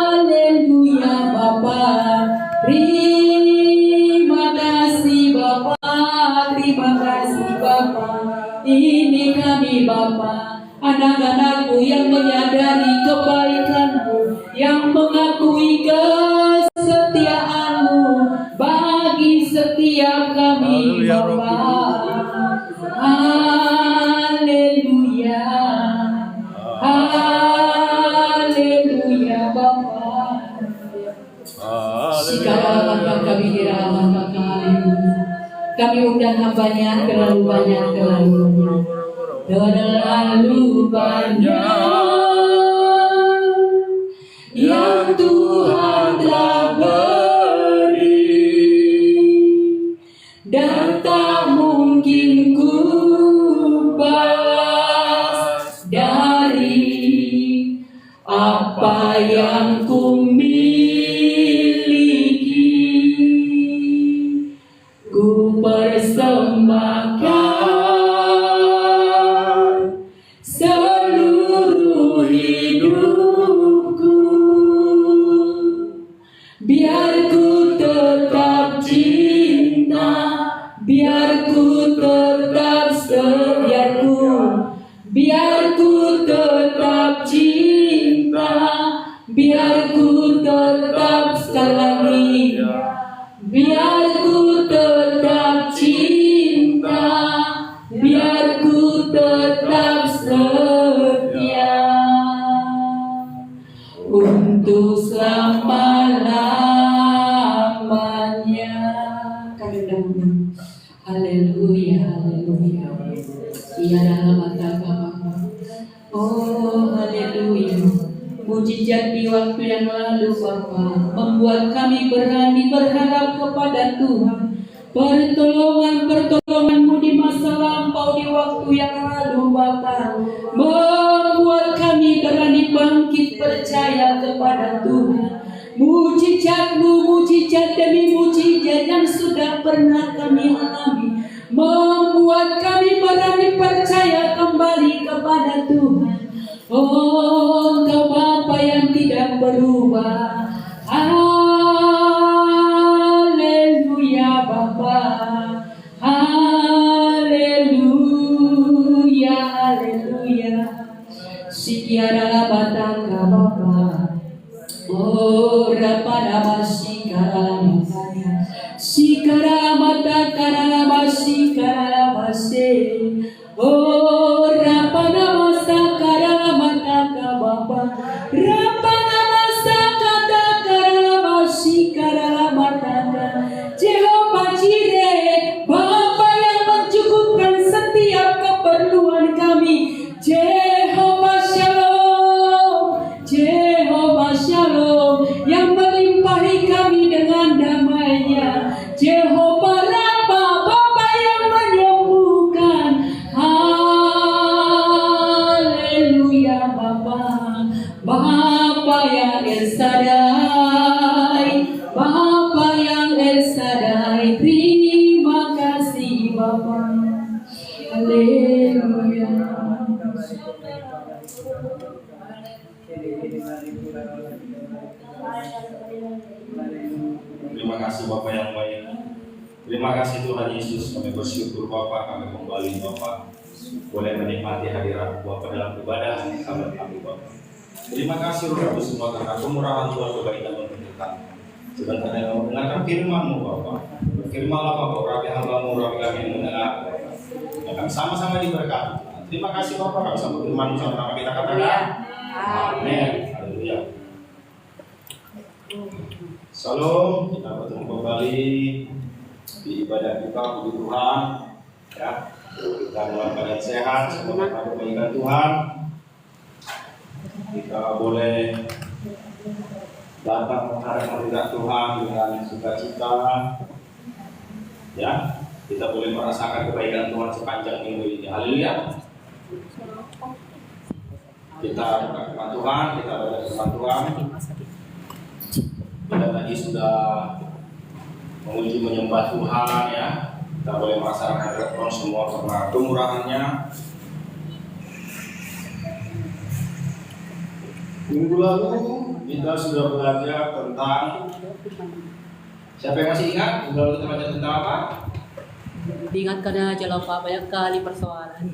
Haleluya Bapa. Terima kasih Bapa. Terima kasih Bapa. Ini kami Bapa, anak-anakmu yang menyadari kebaikan-Mu, yang mengakui kesetiaan-Mu bagi setiap kami Bapa. Haleluya. Haleluya Bapa. Sekarang kami dirahmat kami. Kami undang hambanya terlalu banyak. Terlalu banyak yang Tuhan telah beri, dan tak mungkin ku balas dari apa yang ku miliki. Ku persembahkan seluruh hidupku, biar ku tetap cinta, biar ku tetap setia, biar ku tetap cinta, biar ku tetap sekali lagi, biar ku tetap cinta, biar ku tetap setia untuk selama-lamanya. Kami dahulu. Haleluya, haleluya. Ia dalam mata Bapa. Oh, haleluya. Mujizat di waktu yang lalu Bapa membuat kami berani berharap kepada Tuhan. Pertolongan-pertolongan-Mu di masa lampau di waktu yang lalu Bapa membuat kami berani bangkit percaya kepada Tuhan. Mujizat-Mu, mujizat demi mujizat yang sudah pernah kami alami membuat kami berani percaya kembali kepada Tuhan. Oh, Engkau Bapa yang tidak berubah. Haleluya Bapa. Haleluya, haleluya. Sikiara bataka Bapa. Oh, rapada basikara matanya. Sikara mataka basikara base. Oh, rapada masakara mataka Bapa. Rapada masakata kara basikara mataka. Jehovah Jireh, Bapa yang mencukupkan setiap keperluan kami. Jehovah Shalom, Jehovah Shalom yang melimpahi kami dengan damai-Nya. Jehovah Rafa, Bapa yang menyembuhkan. Haleluya Bapa. Bapa yang El Shaddai, Bapa yang El Shaddai. Terima kasih Bapa. Haleluya. Terima kasih Bapak yang baik. Terima kasih Tuhan Yesus. Kami bersyukur Bapak, kami kembali Bapak boleh menikmati hadirat Bapak dalam ibadah kami Bapak. Terima kasih Roh Kudus semua karena kemurahan Tuhan, kebaikan dan berkat. Sebentar yang mendengarkan firman-Mu Bapak. Berfirmanlah Bapak, rapi hamba-Mu, rapi kami yang mendengar. Akan sama-sama diberkati. Terima kasih Bapak, kami sambut firman-Mu sama kita katakan. Amin. Haleluya. Salam, kita bertemu kembali di ibadah kita, puji Tuhan. Ya, kita dalam keadaan sehat, semoga kita berkaikan Tuhan. Kita boleh datang menghadap hadirat Tuhan dengan sukacita. Ya, kita boleh merasakan kebaikan Tuhan sepanjang minggu ini. Haleluya. Kita berkat Tuhan, kita berkat Tuhan. Kita tadi sudah memuji menyembah Tuhan ya. Kita boleh merasakan hadirat Tuhan semua karena kemurahan-Nya. Minggu lalu kita sudah belajar tentang, siapa yang masih ingat? Minggu lalu kita belajar tentang apa? Diingatkan aja loh Pak, banyak kali persoalan.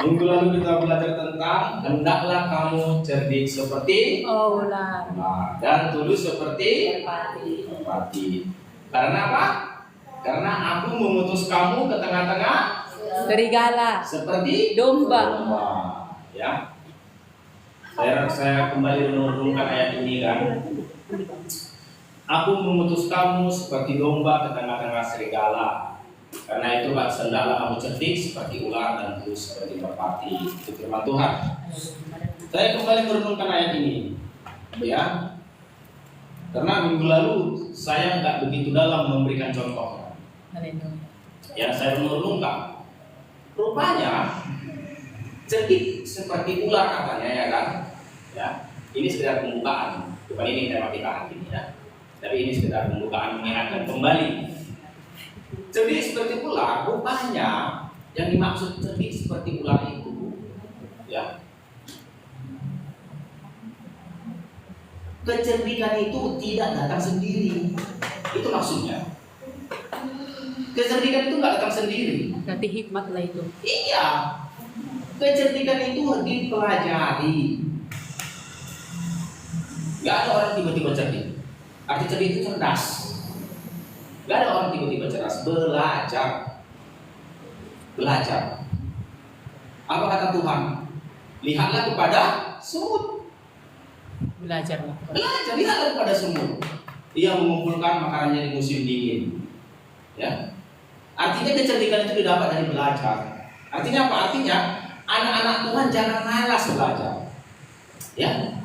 Minggu lalu kita belajar tentang hendaklah kamu cerdik seperti Ular. dan tulus seperti Merpati. merpati. Karena apa? Karena aku mengutus kamu ke tengah-tengah Serigala. seperti Domba. Ya. Saya kembali menurunkan ayat ini kan. Aku mengutus kamu seperti domba ke tengah-tengah serigala. Karena itu hendaklah kamu cerdik seperti ular dan tulus seperti merpati. Itu firman Tuhan. Saya kembali merenungkan ayat ini, ya. Karena minggu lalu saya nggak begitu dalam memberikan contoh. Ya, saya merenungkan. Rupanya cerdik seperti ular katanya, ya kan? Ya, ini sekedar pembukaan. Bukan ini tema kita hari ini, ya. Tapi ini sekedar pembukaan mengingatkan kembali. Cerdik seperti ular, rupanya yang dimaksud cerdik seperti ular itu, ya, kecerdikan itu tidak datang sendiri. Itu maksudnya. Kecerdikan itu nggak datang sendiri. Berarti hikmat lah itu. Iya. Kecerdikan itu dipelajari. Gak ada orang tiba-tiba cerdik. Arti cerdik itu cerdas. Gak ada orang tiba-tiba cerdas. Belajar. Belajar. Apa kata Tuhan? Lihatlah kepada semut. Belajar lah. Belajar, lihatlah kepada semut. Ia mengumpulkan makanannya di musim dingin. Ya. Artinya kecerdikan itu didapat dari belajar. Artinya apa? Artinya anak-anak Tuhan jangan malas belajar. Ya.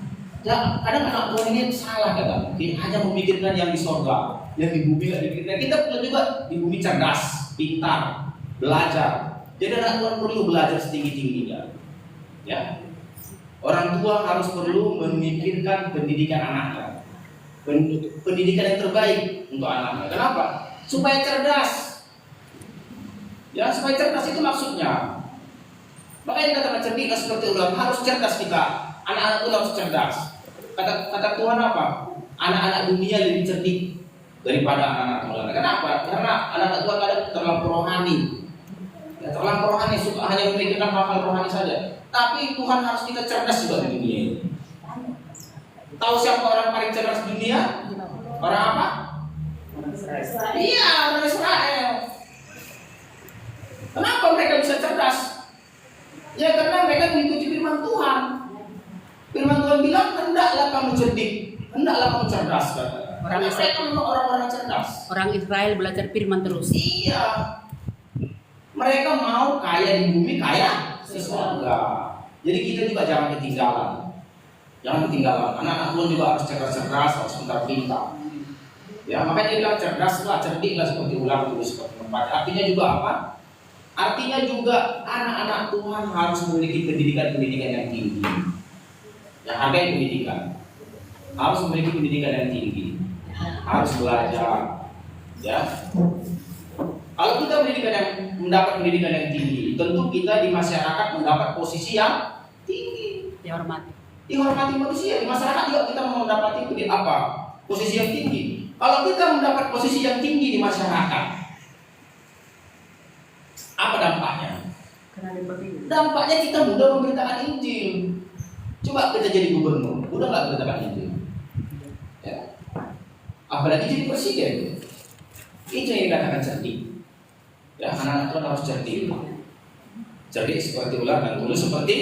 Kadang anak Tuhan ini salah kadang. Hanya memikirkan yang di sorga, yang di bumi nggak dipikirkan. Kita perlu juga di bumi cerdas, pintar, belajar. Jadi anak Tuhan perlu belajar setinggi-tingginya. Ya. Orang tua harus perlu memikirkan pendidikan anaknya. Pendidikan yang terbaik untuk anaknya. Kenapa? Supaya cerdas. Ya, supaya cerdas itu maksudnya. Makanya dikatakan cerdik seperti ular, harus cerdas kita. Anak-anak itu harus cerdas. Kata Tuhan apa? Anak-anak dunia lebih cerdik daripada anak-anak Tuhan. Kenapa? Karena anak-anak Tuhan kadang terlalu rohani. Ya, terlalu rohani, suka hanya memikirkan hal-hal rohani saja. Tapi Tuhan harus kita cerdas juga di dunia ini. Tahu siapa orang paling cerdas di dunia? Orang apa? Iya, orang Israel. Kenapa mereka bisa cerdas? Ya karena mereka mengikuti firman Tuhan. Firman Tuhan bilang, hendaklah kamu cerdik, hendaklah kamu cerdas. Karena mereka memang orang-orang cerdas. Orang Israel belajar firman terus. Iya. Mereka mau kaya di bumi, kaya di surga. Jadi kita juga jangan ketinggalan. Jangan ketinggalan. Anak-anak Tuhan juga harus cerdas-cerdas, harus pintar-pintar. Ya, makanya dia bilang cerdaslah, cerdiklah seperti ular, tulus seperti merpati. Artinya juga apa? Artinya juga anak-anak Tuhan harus memiliki pendidikan-pendidikan yang tinggi. Ya, hargai pendidikan. Harus memiliki pendidikan yang tinggi. Harus belajar. Ya. Kalau kita mendapat pendidikan yang tinggi, tentu kita di masyarakat mendapat posisi yang tinggi. Dihormati. Dihormati manusia. Di masyarakat juga kita mendapati apa? Posisi yang tinggi. Kalau kita mendapat posisi yang tinggi di masyarakat, apa dampaknya? Dampaknya kita mudah memberitakan Injil. Coba kita jadi gubernur, mudah nggak memberitakan Injil? Ya. Apalagi jadi presiden. Itu yang dikatakan cerdik. Ya, anak-anak Tuhan harus cerdik. Cerdik seperti ular dan tulus seperti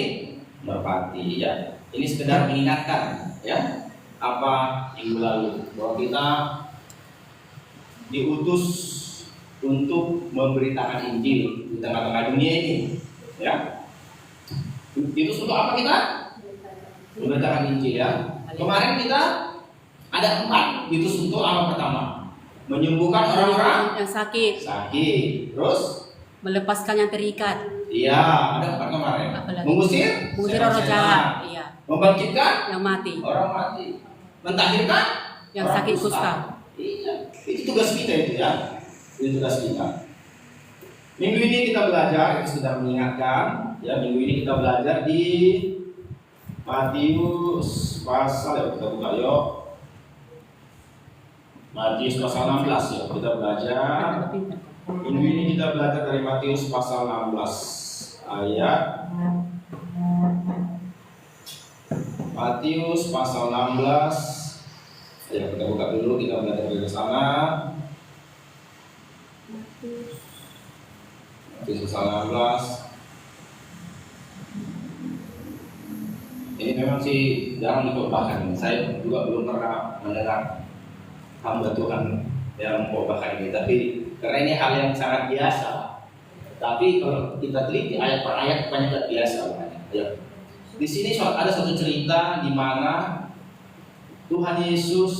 merpati. Ya, ini sekedar mengingatkan, ya, apa minggu lalu bahwa kita diutus untuk memberitakan Injil di tengah-tengah dunia ini, ya. Diutus untuk apa kita? Memberitakan Injil, ya. Kemarin kita ada 4 diutus untuk apa pertama? Menyembuhkan orang-orang yang sakit. Terus Melepaskan yang terikat. iya, ada 4 kemarin. Mengusir roh jahat. Iya. Membangkitkan Yang mati. orang mati. Mentahirkan Yang orang sakit kusta. Iya, itu tugas kita itu, ya. Itu tugas kita. Minggu ini kita belajar, kita sudah mengingatkan, ya, minggu ini kita belajar di Matius pasal, ya kita buka yuk. Matius pasal 16 ya, kita belajar. Ini kita belajar dari Matius pasal 16 ayat. Matius pasal 16. Ya, kita buka dulu, kita belajar dari sana. Matius pasal 16. Ini memang sih jarang dikotbahkan. Saya juga belum pernah mendengar hamba Tuhan yang mengkhotbahkan ini. Tapi karena ini hal yang sangat biasa. Tapi kalau kita teliti ayat per ayat banyak tidak biasa. Ya. Di sini ada satu cerita di mana Tuhan Yesus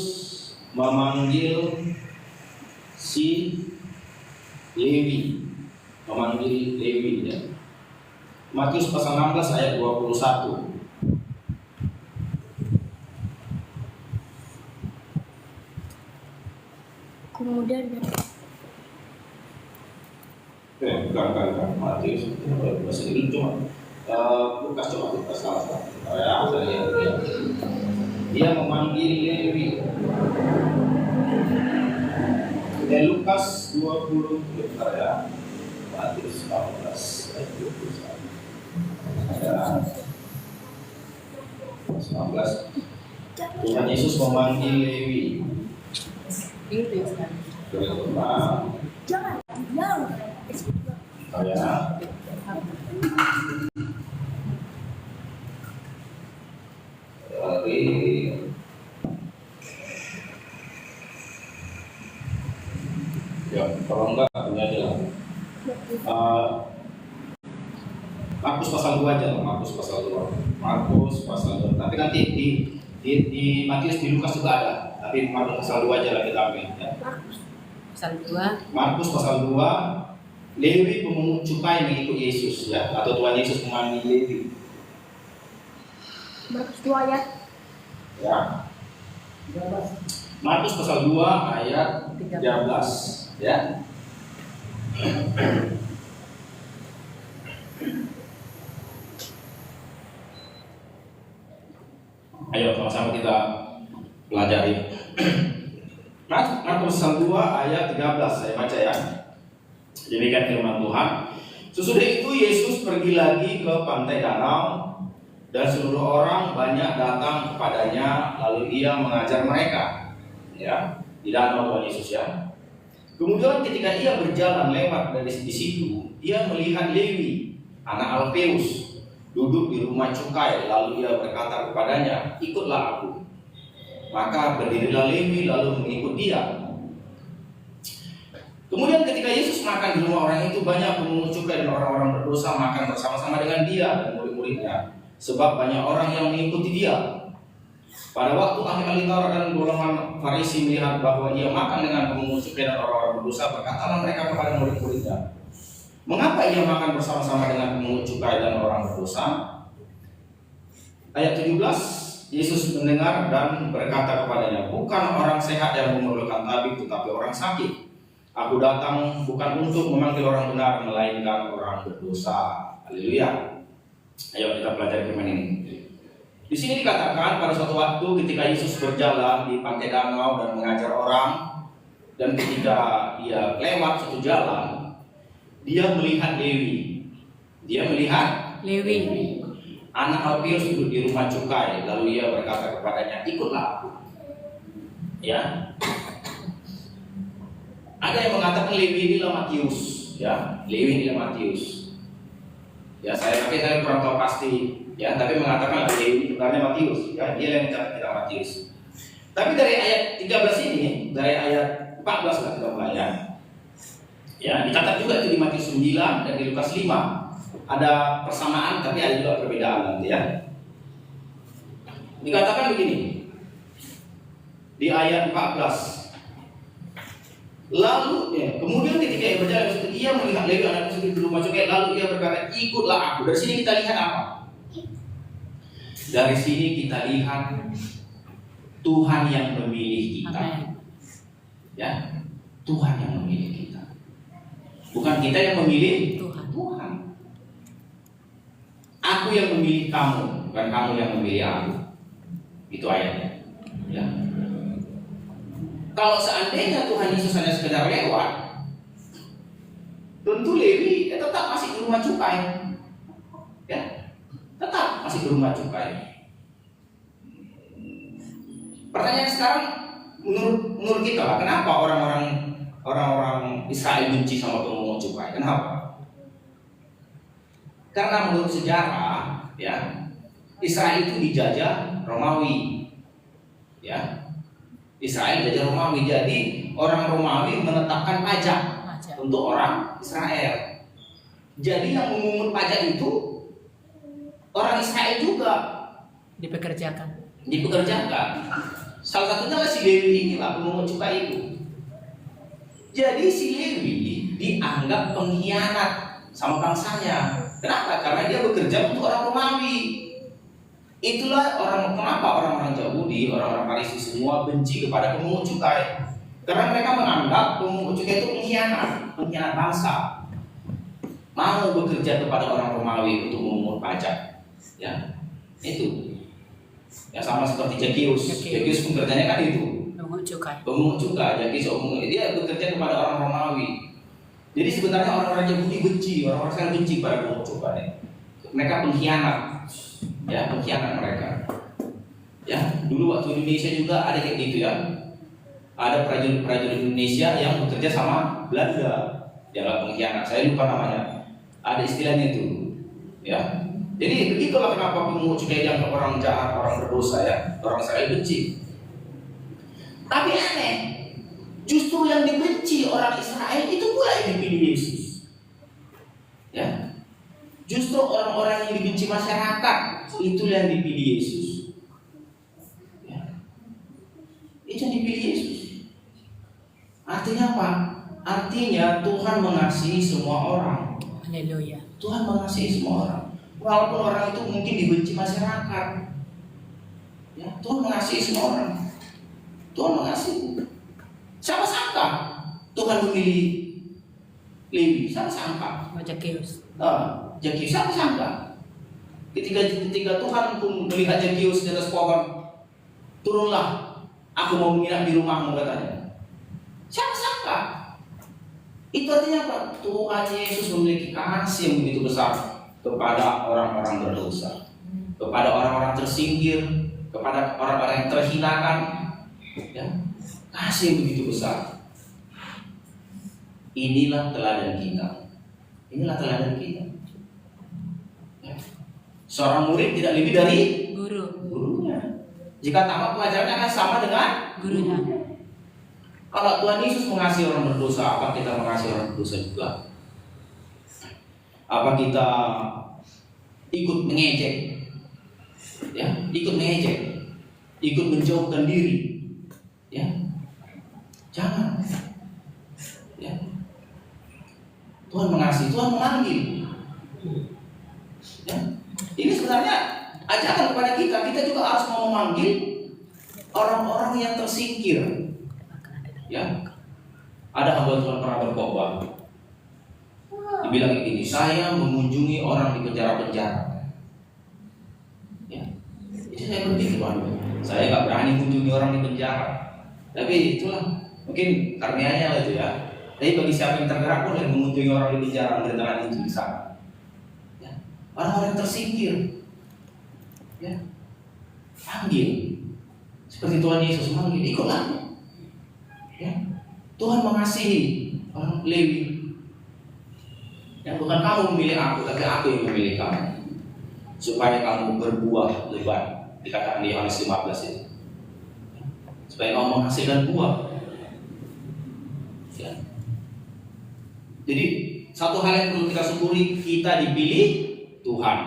memanggil si Lewi, ya. Matius pasal 16 ayat 21. Kemudian bukan Matius, bahasa Inggris cuma Lukas, coba kita salah ya, dia memanggil Lewi. Dan Lukas 20 ya, Matius 16 ayat 21 ya, 19. Tuhan Yesus memanggil Lewi. jangan Ya. Kalau enggak ini aja lah. Markus pasal 2 aja lah, Markus pasal 2. Tapi nanti di Matius, di Lukas juga ada. Tapi Markus pasal 2 aja lah kita ambil ya. Markus pasal 2. Lewi pemungut cukai mengikut Yesus ya, atau Tuhan Yesus memanggil Lewi. Markus 2 ayat Ya. Markus pasal 2 ayat 13 ya. Ayo sama-sama kita pelajari. Markus pasal 2 ayat 13 saya baca ya. Demikian firman Tuhan. Sesudah itu Yesus pergi lagi ke pantai danau, dan seluruh orang banyak datang kepadanya, lalu ia mengajar mereka. Ya, di danau Tuhan Yesus ya. Kemudian ketika ia berjalan lewat dari di situ, ia melihat Lewi, anak Alfeus, duduk di rumah cukai. Lalu ia berkata kepadanya, "Ikutlah aku." Maka berdirilah Lewi lalu mengikut dia. Kemudian ketika Yesus makan di rumah orang itu, banyak pemungut cukai dan orang-orang berdosa makan bersama-sama dengan dia dan murid-muridnya, sebab banyak orang yang mengikuti dia. Pada waktu ahli-ahli Taurat dan golongan Farisi melihat bahwa ia makan dengan pemungut cukai dan orang-orang berdosa, berkatalah mereka kepada murid-muridnya, "Mengapa ia makan bersama-sama dengan pemungut cukai dan orang berdosa?" Ayat 17, Yesus mendengar dan berkata kepadanya, "Bukan orang sehat yang memerlukan tabib, tetapi orang sakit. Aku datang bukan untuk memanggil orang benar, melainkan orang berdosa." Haleluya. Ayo kita pelajari firman ini. Di sini dikatakan pada suatu waktu ketika Yesus berjalan di pantai danau dan mengajar orang, dan ketika dia lewat satu jalan, dia melihat Lewi. Anak Alfeus duduk di rumah cukai. Lalu ia berkata kepadanya, "Ikutlah aku." Ya. Ada yang mengatakan Lewi inilah Matius, ya. Lewi inilah Matius. Ya, saya kurang tahu pasti, ya. Tapi mengatakan Lewi sebenarnya Matius, ya. Dia yang mencatat kita Matius. Tapi dari ayat 13 ini, dari ayat 14 lah kita mulai ya. Ya, dicatat juga itu di Matius 9 dan di Lukas 5. Ada persamaan tapi ada juga perbedaan nanti ya. Dikatakan begini di ayat 14. Lalu ya, kemudian ketika ia berjalan ia melihat Lewi anak Alfeus di rumah cukai. Lalu ia berkata, "Ikutlah aku." Dari sini kita lihat apa? Dari sini kita lihat Tuhan yang memilih kita. Ya, Tuhan yang memilih kita. Bukan kita yang memilih Tuhan. Aku yang memilih kamu, bukan kamu yang memilih aku. Itu ayatnya. Ya. Kalau seandainya Tuhan Yesus hanya sekedar lewat, tentu Lewi tetap masih di rumah cukai. Ya, tetap masih di rumah cukai. Pertanyaan sekarang, menurut kita, kenapa orang-orang Israel benci sama pemungut cukai? Kenapa? Karena menurut sejarah, ya, Israel itu dijajah Romawi, ya. Israel dijajah Romawi, jadi orang Romawi menetapkan pajak untuk orang Israel. Jadi yang memungut pajak itu orang Israel juga Dipekerjakan. Salah satunya si Lewi inilah pemungut cukai itu. Jadi si Lewi dianggap pengkhianat sama bangsanya. Kenapa? Karena dia bekerja untuk orang Romawi. Itulah kenapa orang-orang Yahudi, orang-orang Farisi semua benci kepada pemungut cukai. Karena mereka menganggap pemungut cukai itu pengkhianat bangsa. Mau bekerja kepada orang Romawi untuk memungut pajak. Ya, itu. Ya sama seperti Zakius. Zakius pun kerjanya kan itu. Pemungut cukai. Zakius dia bekerja kepada orang Romawi. Jadi sebenarnya orang-orang Yahudi benci, orang-orang Israel benci pada pemungut cukai. Mereka pengkhianat. Ya, pengkhianat mereka. Ya, dulu waktu Indonesia juga ada kayak gitu ya. Ada prajurit Indonesia yang bekerja sama Belanda. Dianggap pengkhianat. Saya lupa namanya. Ada istilahnya itu. Ya. Jadi begitulah kenapa pemungut cukai dianggap orang jahat, orang berdosa ya, orang Israel benci. Tapi aneh, justru yang dibenci orang Israel itu pula yang dipilih Yesus. Ya, justru orang-orang yang dibenci masyarakat itu yang dipilih Yesus. Ya, itu yang dipilih Yesus. Artinya apa? Artinya Tuhan mengasihi semua orang. Haleluya. Tuhan mengasihi semua orang. Walaupun orang itu mungkin dibenci masyarakat, ya, Tuhan mengasihi semua orang. Tuhan mengasihi. Siapa sangka Tuhan memilih Lewi? Siapa sangka? Zakius. Zakius, siapa sangka? Ketika Tuhan pun melihat Zakius di atas pohon, turunlah, aku mau menginap di rumahmu, katanya. Siapa sangka? Itu artinya apa? Tuhan Yesus memiliki kasih yang begitu besar kepada orang-orang berdosa, kepada orang-orang tersingkir, kepada orang-orang yang terhinakan, ya, kasih yang begitu besar. Inilah teladan kita. Inilah teladan kita. Ya. Seorang murid tidak lebih dari gurunya. Jika tamat pelajarannya akan sama dengan Gurunya. Kalau Tuhan Yesus mengasihi orang berdosa, apa kita mengasihi orang berdosa juga? Apa kita ikut mengejek, ya, ikut menjauhkan diri, ya, jangan, ya. Tuhan mengasihi, Tuhan memanggil, ya. Ini sebenarnya ajakan kepada kita juga harus mau memanggil orang-orang yang tersingkir, ya. Ada hamba Tuhan pernah berkhotbah. Dibilang ini, saya mengunjungi orang di penjara-penjara. Ya, itu saya berpikir, waduh, saya nggak berani mengunjungi orang di penjara. Tapi itulah mungkin karunia-Nya lah itu ya. Tapi bagi siapa yang tergerak boleh mengunjungi orang di penjara, memberitakan itu di sana. Ya, orang-orang tersingkir, ya, panggil seperti Tuhan Yesus manggil, ikutlah. Ya, Tuhan mengasihi orang Lewi. Yang bukan kamu memilih aku, tapi aku yang memilih kamu, supaya kamu berbuah lebat. Dikatakan di Yohanes 15 itu, supaya kamu menghasilkan buah. Ya. Jadi satu hal yang perlu kita syukuri, kita dipilih Tuhan.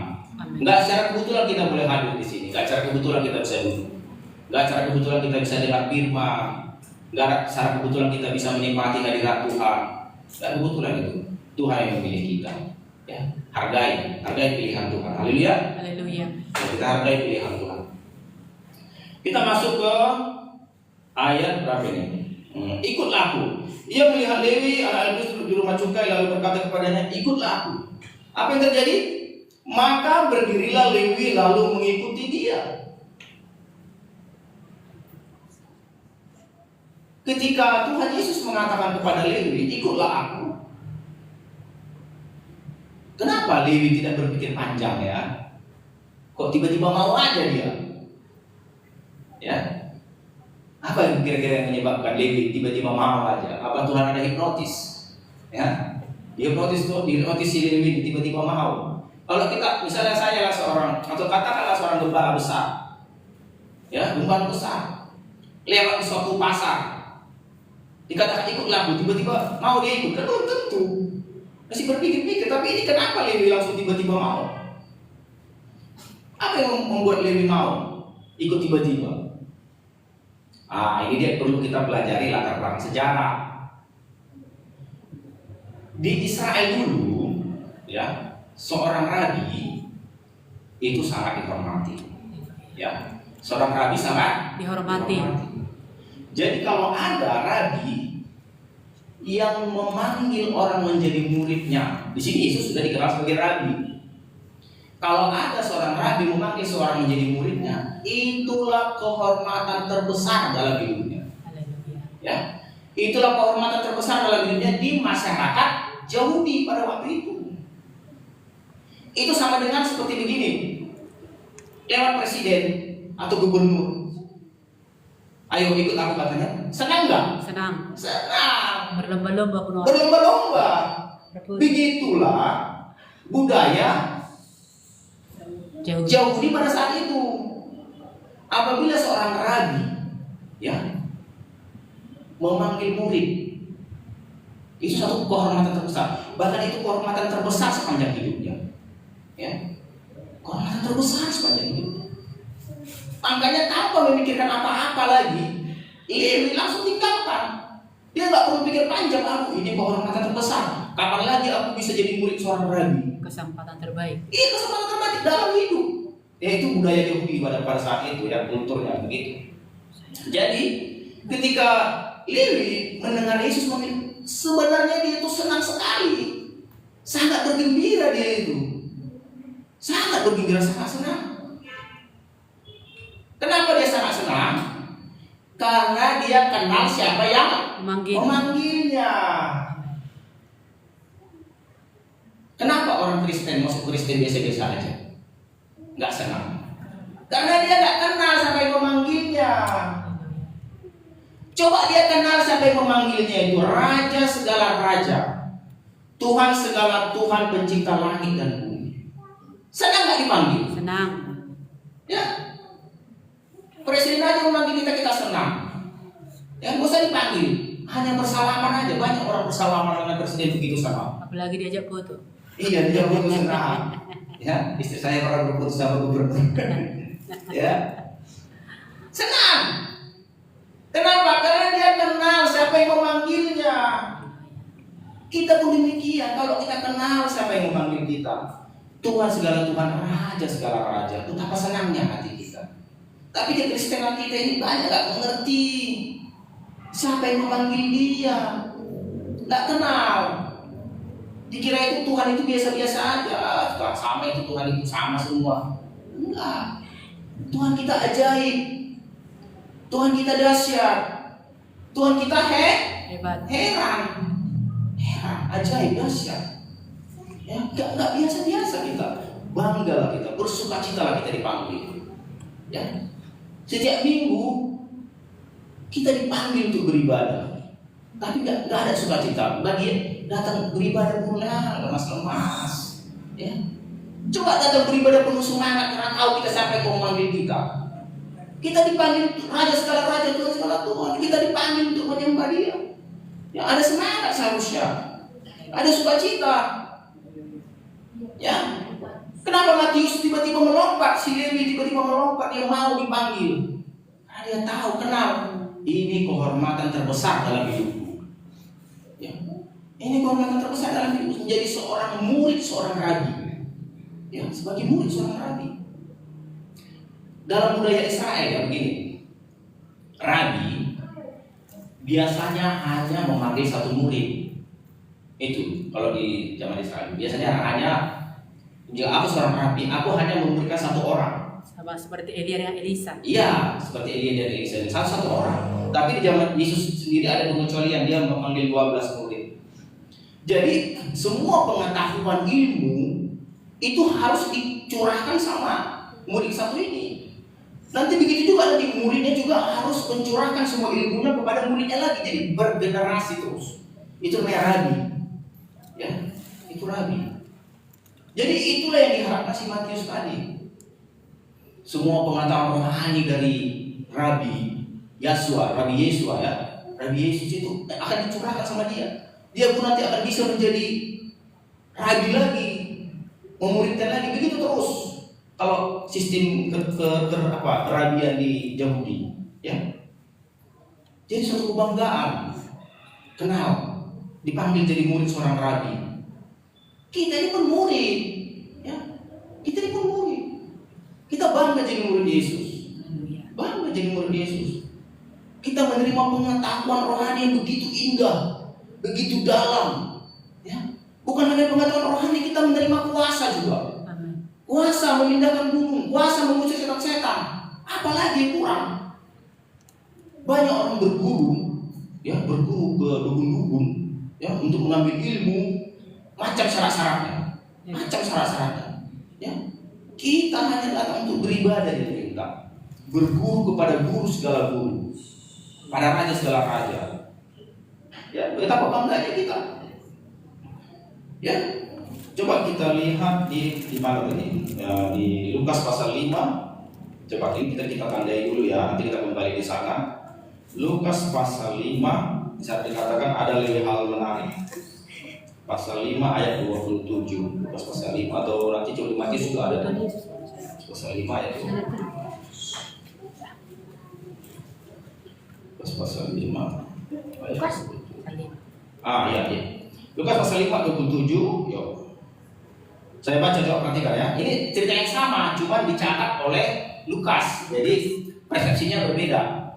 Enggak secara kebetulan kita boleh hadir di sini, enggak secara kebetulan kita bisa duduk, enggak secara kebetulan kita bisa dengar firman, enggak secara kebetulan kita bisa menikmati hadirat Tuhan. Enggak kebetulan itu. Tuhan yang memilih kita, ya. Hargai pilihan Tuhan. Haleluya. Haleluya. Ya, kita hargai pilihan Tuhan. Kita masuk ke ayat berapa ini? Ikutlah aku. Ia melihat Lewi anak Alfius duduk di rumah cukai lalu berkata kepadanya, ikutlah aku. Apa yang terjadi? Maka berdirilah Lewi lalu mengikuti dia. Ketika Tuhan Yesus mengatakan kepada Lewi, ikutlah aku. Kenapa Lewi tidak berpikir panjang ya? Kok tiba-tiba mau aja dia? Ya, apa yang kira-kira yang menyebabkan Lewi tiba-tiba mau aja? Apa Tuhan ada hipnotis? Ya, hipnotis si Lewi tiba-tiba mau. Kalau kita, misalnya saya lah seorang, atau katakanlah seorang gembala besar, ya, gembala besar, lewat di suatu pasar, dikatakan ikutlah aku, tiba-tiba mau dia ikut, kan belum tentu. Masih berpikir-pikir, tapi ini kenapa Lewi langsung tiba-tiba mau? Apa yang membuat Lewi mau ikut tiba-tiba? Ini dia perlu kita pelajari latar belakang sejarah. Di Israel dulu, ya, seorang rabi itu sangat dihormati. Ya, seorang rabi sangat dihormati. Jadi kalau ada rabi yang memanggil orang menjadi muridnya, di sini Yesus sudah dikenal sebagai rabi. Kalau ada seorang rabi memanggil seorang menjadi muridnya, itulah kehormatan terbesar dalam hidupnya. Ya, itulah kehormatan terbesar dalam hidupnya di masyarakat Yahudi pada waktu itu. Itu sama dengan seperti begini, lewat presiden atau gubernur. Ayo ikut aku katanya. Senang nggak? Senang. Berlomba-lomba penuh. Berlomba-lomba. Begitulah budaya Yahudi pada saat itu. Apabila seorang rabi, ya, memanggil murid, itu satu kehormatan terbesar. Bahkan itu kehormatan terbesar sepanjang hidupnya. Ya, kehormatan terbesar sepanjang hidupnya. Makanya tanpa memikirkan apa-apa lagi, Lewi langsung tinggalkan. Dia nggak perlu pikir panjang, aku ini kehormatan terbesar. Kapan lagi aku bisa jadi murid seorang rabi? Kesempatan terbaik. Iya, kesempatan terbaik dalam hidup. Itu budaya Yahudi pada saat itu, ya, kulturnya begitu. Jadi ketika Lewi mendengar Yesus memanggil, sebenarnya dia itu senang sekali, sangat bergembira dia itu, sangat bergembira, sangat senang. Kenapa dia sangat senang? Karena dia kenal siapa yang memanggilnya. Kenapa orang Kristen masuk Kristen biasa-biasa aja? Nggak senang. Karena dia nggak kenal siapa yang memanggilnya. Coba dia kenal siapa yang memanggilnya, itu Raja segala raja, Tuhan segala Tuhan, pencipta langit dan bumi. Senang nggak dipanggil? Senang. Ya. Presiden aja memanggil kita, kita senang. Yang gak usah dipanggil, hanya bersalaman aja. Banyak orang bersalaman dengan presiden begitu sama. Apalagi diajak foto. Iya, diajak foto senang. Ya, istri saya orang berfoto sama gubernur. Ya, senang. Kenapa? Karena dia kenal siapa yang memanggilnya. Kita pun demikian. Kalau kita kenal siapa yang memanggil kita, Tuhan segala Tuhan, Raja segala raja, betapa senangnya hati kita. Tapi kekristenan kita ini banyak gak mengerti siapa yang memanggil dia, gak kenal. Dikira itu Tuhan itu biasa-biasa aja, Tuhan sama itu, Tuhan itu sama semua. Enggak. Tuhan kita ajaib, Tuhan kita dahsyat, Tuhan kita hebat, heran, ajaib, dahsyat. Ya, gak biasa-biasa kita. Banggalah kita, bersukacitalah kita dipanggil. Ya. Setiap minggu kita dipanggil untuk beribadah, tapi nggak ada sukacita. Bagi datang beribadah pun lemas-lemas. Ya, coba datang beribadah penuh semangat karena tahu kita sampai kau memanggil kita. Kita dipanggil Raja segala raja, Tuhan segala Tuhan. Kita dipanggil untuk menyembah Dia. Ya, ada semangat seharusnya, ada sukacita. Ya. Kenapa Matius tiba-tiba melompat, si Lewi tiba-tiba melompat, dia mau dipanggil? Karena dia tahu, kenal, ini kehormatan terbesar dalam hidupku. Ya, ini kehormatan terbesar dalam hidupku, menjadi seorang murid, seorang rabi. Ya, sebagai murid seorang rabi. Dalam budaya Israel ya begini, rabi biasanya hanya memanggil satu murid. Itu kalau di zaman Israel biasanya hanya Jika aku seorang rabi, aku hanya memberikan satu orang. Sama seperti Elia dan Elisa. Iya, seperti Elia dan Elisa, satu orang. Tapi di zaman Yesus sendiri ada pengecualian, dia memanggil 12 murid. Jadi semua pengetahuan ilmu itu harus dicurahkan sama murid satu ini. Nanti begitu juga nanti muridnya juga harus mencurahkan semua ilmunya kepada muridnya lagi. Jadi bergenerasi terus. Itu namanya rabi. Ya, itu rabi. Jadi itulah yang diharapkan si Matius tadi. Semua pengetahuan rohani dari Rabi Yesua ya. Rabi Yesus itu akan dicurahkan sama dia. Dia pun nanti akan bisa menjadi rabi lagi, memuridkan lagi, begitu terus. Kalau sistem kerabian di Yahudi, ya. Jadi suatu kebanggaan, kenal, dipanggil jadi murid seorang rabi. Kita ini pun murid, ya. Kita ini pun murid. Kita bangga jadi murid Yesus. Bangga jadi murid Yesus. Kita menerima pengetahuan rohani yang begitu indah, begitu dalam, ya. Bukan hanya pengetahuan rohani, kita menerima kuasa juga. Kuasa memindahkan gunung, kuasa mengusir setan-setan. Apalagi yang kurang? Banyak orang berguru, ya, berguru ke dukun-dukun, ya, untuk mengambil ilmu. Macam syarat-syaratnya, ya. Kita hanya datang untuk beribadah di perintah, berguru kepada guru segala guru, pada raja segala raja. Ya, betapa bangganya kita. Ya, coba kita lihat di mana tadi? Ya, di Lukas pasal 5. Coba kita tandai dulu ya, nanti kita kembali di sana. Lukas pasal 5 bisa dikatakan ada lebih hal menarik. Pasal 5 ayat 27. Lukas pasal 5 atau nanti coba di Matius juga ada. Pasal 5 ayat 27. Lukas pasal 5 ayat 27. Iya. Lukas pasal 5 27. Yuk. Saya baca, coba perhatikan ya. Ini cerita yang sama, cuma dicatat oleh Lukas. Jadi persepsinya berbeda.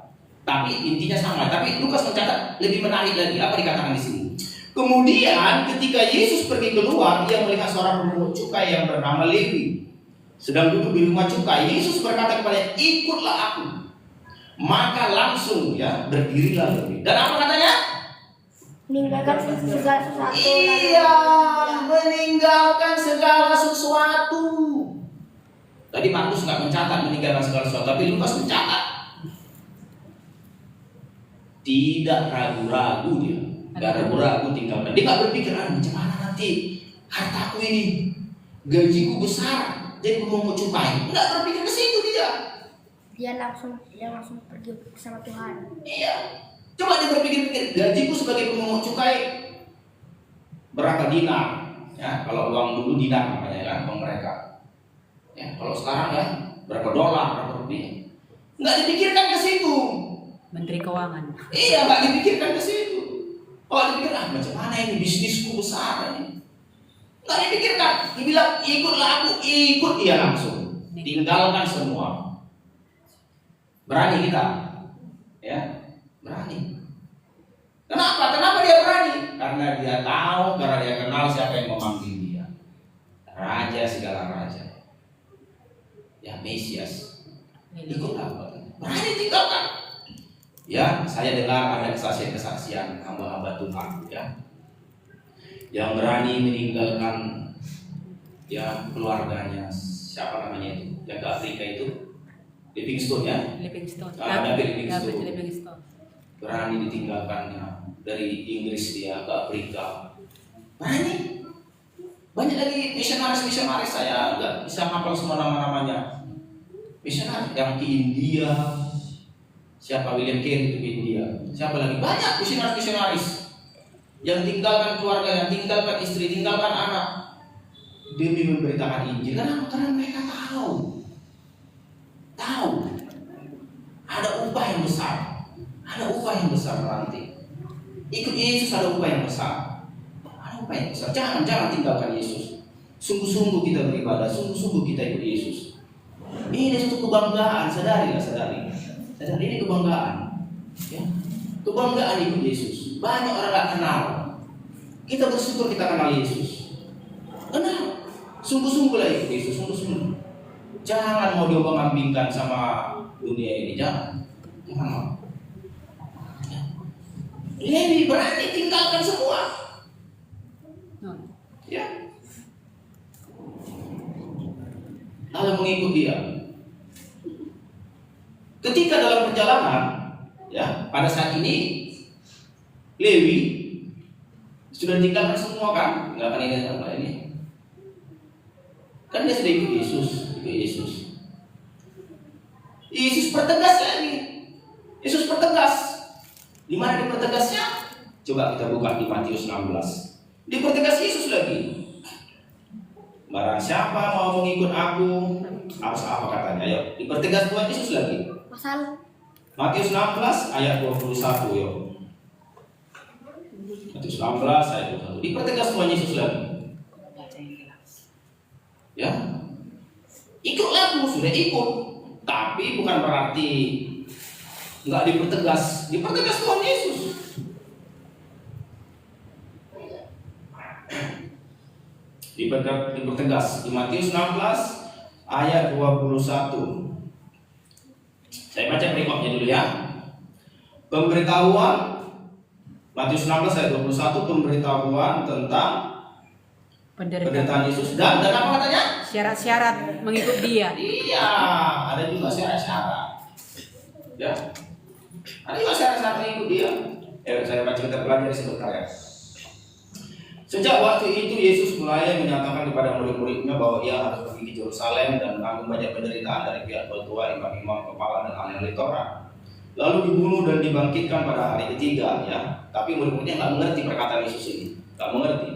Tapi intinya sama. Tapi Lukas mencatat lebih menarik lagi. Apa dikatakan di sini? Kemudian ketika Yesus pergi keluar, ia melihat seorang pemungut cukai yang bernama Lewi sedang duduk di rumah cukai. Yesus berkata kepadanya, ikutlah aku. Maka langsung ya berdirilah Lewi. Dan apa katanya? Meninggalkan segala sesuatu. Iya, meninggalkan segala sesuatu. Tadi Markus nggak mencatat meninggalkan segala sesuatu, tapi Lukas mencatat. Tidak ragu-ragu dia. Gak ragu-ragu tinggalkan. Dia gak berpikir, macam mana nanti hartaku ini, gajiku besar, jadi pemungut cukai. Gak berpikir ke situ dia. Dia langsung pergi bersama Tuhan. Iya. Coba dia berpikir-pikir, gajiku sebagai pemungut cukai berapa dinar? Ya, kalau uang dulu dinar namanya kan, uang mereka. Ya, kalau sekarang ya berapa dolar, berapa rupiah? Nggak dipikirkan ke situ. Menteri Keuangan. Iya, nggak dipikirkan ke situ. Kalau dipikir, macam mana ini bisnisku besar ini? Nggak dipikirkan. Dia bilang, ikutlah aku, ikut dia langsung. Tinggalkan semua. Berani kita, ya, berani. Kenapa? Kenapa dia berani? Karena dia tahu, karena dia kenal siapa yang memanggil dia. Raja segala raja. Ya, Mesias. Ikutlah. Berani tinggalkan. Ya, saya dengar ada kesaksian-kesaksian hamba-hamba Tuhan, ya, yang berani meninggalkan ya keluarganya. Siapa namanya itu? Yang ke Afrika itu, Livingstone ya. David Livingstone. Berani ditinggalkannya dari Inggris dia ke Afrika. Berani. Banyak lagi misionaris saya nggak bisa hafal semua nama-namanya. Misionaris yang ke India. Siapa William Carey itu ke India. Siapa lagi? Banyak misionaris yang tinggalkan keluarga, yang tinggalkan istri, tinggalkan anak demi memberitakan Injil. Kenapa? Karena mereka tahu ada upah yang besar, nanti. Ikut Yesus ada upah yang besar, Jangan tinggalkan Yesus. Sungguh-sungguh kita beribadah, sungguh-sungguh kita ikut Yesus. Ini satu kebanggaan, sadari. Ini kebanggaan, ya. Kebanggaan ikut Yesus. Banyak orang gak kenal. Kita bersyukur kita kenal Yesus. Kenal. Sungguh-sungguhlah ikut Yesus, sungguh-sungguh. Jangan mau diombang-ambingkan sama dunia ini, jangan mau. Lewi berani tinggalkan semua. Ya. Lalu mengikut dia. Ketika dalam perjalanan, ya, pada saat ini Lewi sudah tinggalkan semua kan, tinggalkan ini dan ini. Kan dia sudah ikut Yesus, Yesus pertegas lagi. Yesus pertegas. Di mana dipertegasnya? Coba kita buka di Matius 16. Dipertegas Yesus lagi. Barang siapa mau mengikut aku, harus apa katanya? Ayo, dipertegas Tuhan Yesus lagi. Pasal Matius 16 ayat 21, yuk. Matius 16 ayat 21. Dipertegas Tuhan Yesus lagi. Ya. Ikutlah aku, sudah ikut. Tapi bukan berarti enggak dipertegas. Dipertegas Tuhan Yesus. Dipertegas di Matius 16 ayat 21. Saya baca perikopnya dulu ya. Pemberitahuan Matius 16 ayat 21, pemberitahuan tentang penderitaan Yesus dan apa katanya? Syarat-syarat mengikut dia. Iya, ada juga syarat-syarat. Ya. Ada juga syarat-syarat mengikut dia. Saya baca kita pelajari sebentar ya. Sejak waktu itu Yesus mulai menyatakan kepada murid-muridnya bahwa ia harus pergi ke Yerusalem dan menanggung banyak penderitaan dari pihak ketua, imam-imam kepala dan ahli Taurat, lalu dibunuh dan dibangkitkan pada hari ketiga. Ya, tapi murid-muridnya nggak mengerti perkataan Yesus ini, nggak mengerti.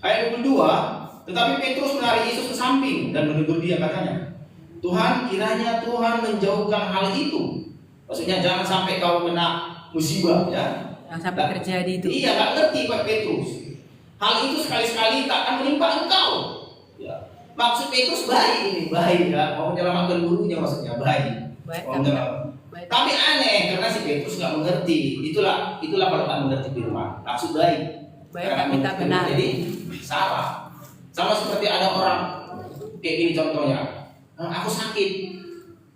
Ayat 22, tetapi Petrus menarik Yesus ke samping dan menegur dia, katanya, Tuhan, kiranya Tuhan menjauhkan hal itu. Maksudnya jangan sampai kau kena musibah, ya. Yang sampai terjadi itu. Iya, nggak ngerti Pak Petrus. Hal itu sekali-sekali tak akan menimpa engkau. Ya. Maksud Petrus baik ini, baik ya. Mau menyelamatkan gurunya maksudnya baik. Tapi aneh karena si Petrus nggak mengerti. Itulah kalau nggak mengerti firman. Maksud baik. Baik tapi tak benar. Jadi salah. Sama seperti ada orang kayak gini contohnya. Aku sakit.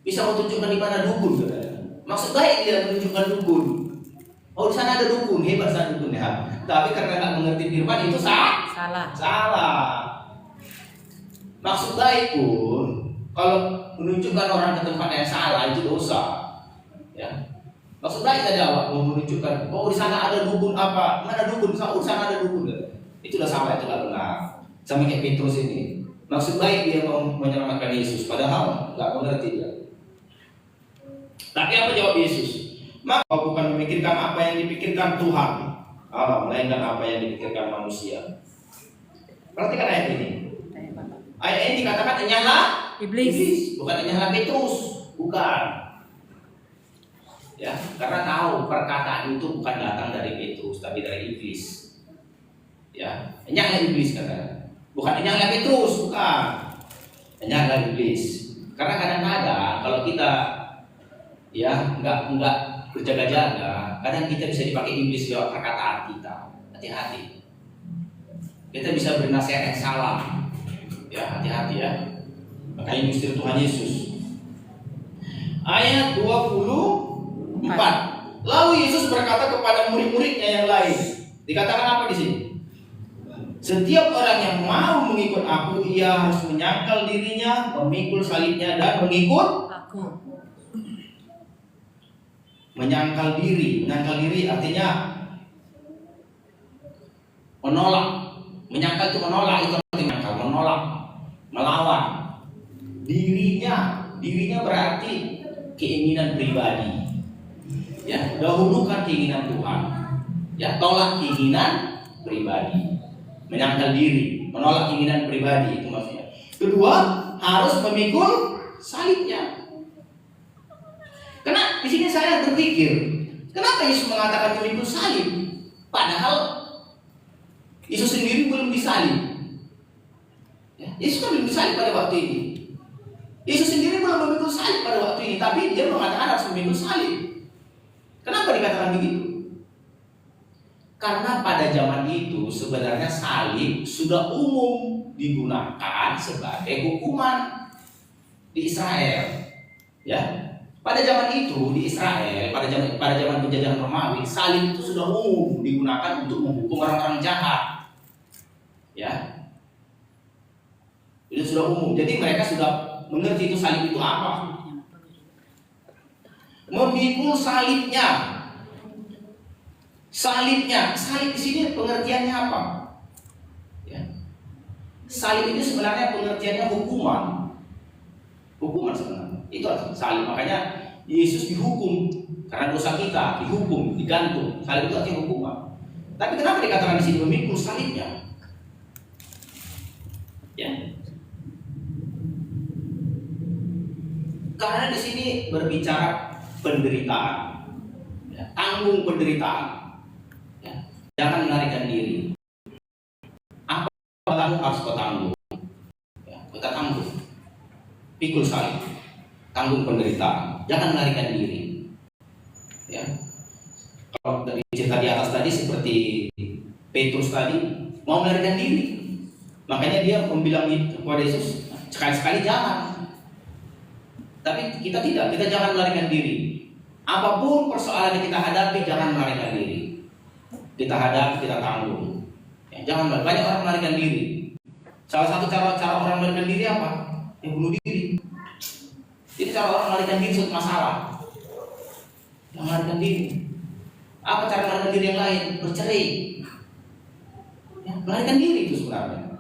Bisa mau tunjukkan di mana dukun? Maksud baik dia menunjukkan dukun. Oh, di sana ada dukun, hebat sana dukun ya. Tapi karena nggak mengerti firman itu salah. Maksud baik pun kalau menunjukkan orang ke tempat yang salah itu dosa. Ya. Maksud baik tadi awak mau menunjukkan, oh di sana ada dukun apa? Mana dukun? Di sana ada dukun. Itu udah salah, itu nggak benar. Sama kayak Petrus ini. Maksud baik dia mau menyelamatkan Yesus, padahal nggak mengerti dia. Tapi apa jawab Yesus? Maka kau bukan memikirkan apa yang dipikirkan Tuhan Allah, melainkan apa yang dipikirkan manusia. Perhatikan ayat ini. Ayat ini dikatakan enyahlah iblis, bukan enyahlah Petrus, bukan. Ya, karena tahu perkataan itu bukan datang dari Petrus, tapi dari iblis. Ya, enyahlah iblis katanya. Bukan enyahlah Petrus, bukan. Enyahlah iblis. Karena kadang-kadang kalau kita ya enggak berjaga-jaga, kadang kita bisa dipakai iblis lewat perkataan kita. Hati-hati. Kita bisa bernasihat yang salah. Ya, hati-hati ya. Makanya misteri Tuhan Yesus. Ayat 24. Lalu Yesus berkata kepada murid-muridnya yang lain. Dikatakan apa di sini? Setiap orang yang mau mengikut aku, ia harus menyangkal dirinya, memikul salibnya dan mengikut aku. Menyangkal diri artinya menolak. Menyangkal itu menolak, itu artinya menolak, melawan. Dirinya berarti keinginan pribadi. Ya, dahulukan keinginan Tuhan. Ya, tolak keinginan pribadi. Menyangkal diri, menolak keinginan pribadi, itu maksudnya. Kedua, harus memikul salibnya. Karena di sini saya berpikir, kenapa Yesus mengatakan memikul salib? Padahal Yesus sendiri belum disalib. Ya, Yesus kan belum disalib pada waktu ini. Yesus sendiri belum memikul salib pada waktu ini, tapi dia mengatakan harus memikul salib. Kenapa dikatakan begitu? Karena pada zaman itu sebenarnya salib sudah umum digunakan sebagai hukuman di Israel. Ya, pada zaman itu di Israel, pada zaman penjajahan Romawi, salib itu sudah umum digunakan untuk menghukum orang-orang jahat. Ya, itu sudah umum. Jadi mereka sudah mengerti itu salib itu apa. Memikul salib di sini pengertiannya apa? Ya. Salib itu sebenarnya pengertiannya hukuman sebenarnya. Itu salib. Makanya Yesus dihukum karena dosa kita, dihukum, digantung. Salib itu artinya hukuman. Tapi kenapa dikatakan di sini memikul salibnya? Ya. Karena di sini berbicara penderitaan, ya, tanggung penderitaan. Ya. Jangan melarikan diri. Apa yang harus kau tanggung? Ya, kita tanggung. Pikul salib, tanggung penderitaan. Jangan melarikan diri. Ya. Kalau dari cerita di atas tadi seperti Petrus tadi mau melarikan diri, makanya dia membilang kepada Yesus, sekali-sekali jangan. Tapi kita tidak, kita jangan melarikan diri. Apapun persoalan yang kita hadapi, jangan melarikan diri. Kita hadapi, kita tanggung. Ya, jangan, banyak orang melarikan diri. Salah satu cara orang melarikan diri apa? Yang bunuh diri. Jadi cara orang melarikan diri suatu masalah. Yang melarikan diri. Apa cara melarikan diri yang lain? Bercerai. Ya, melarikan diri itu sebenarnya.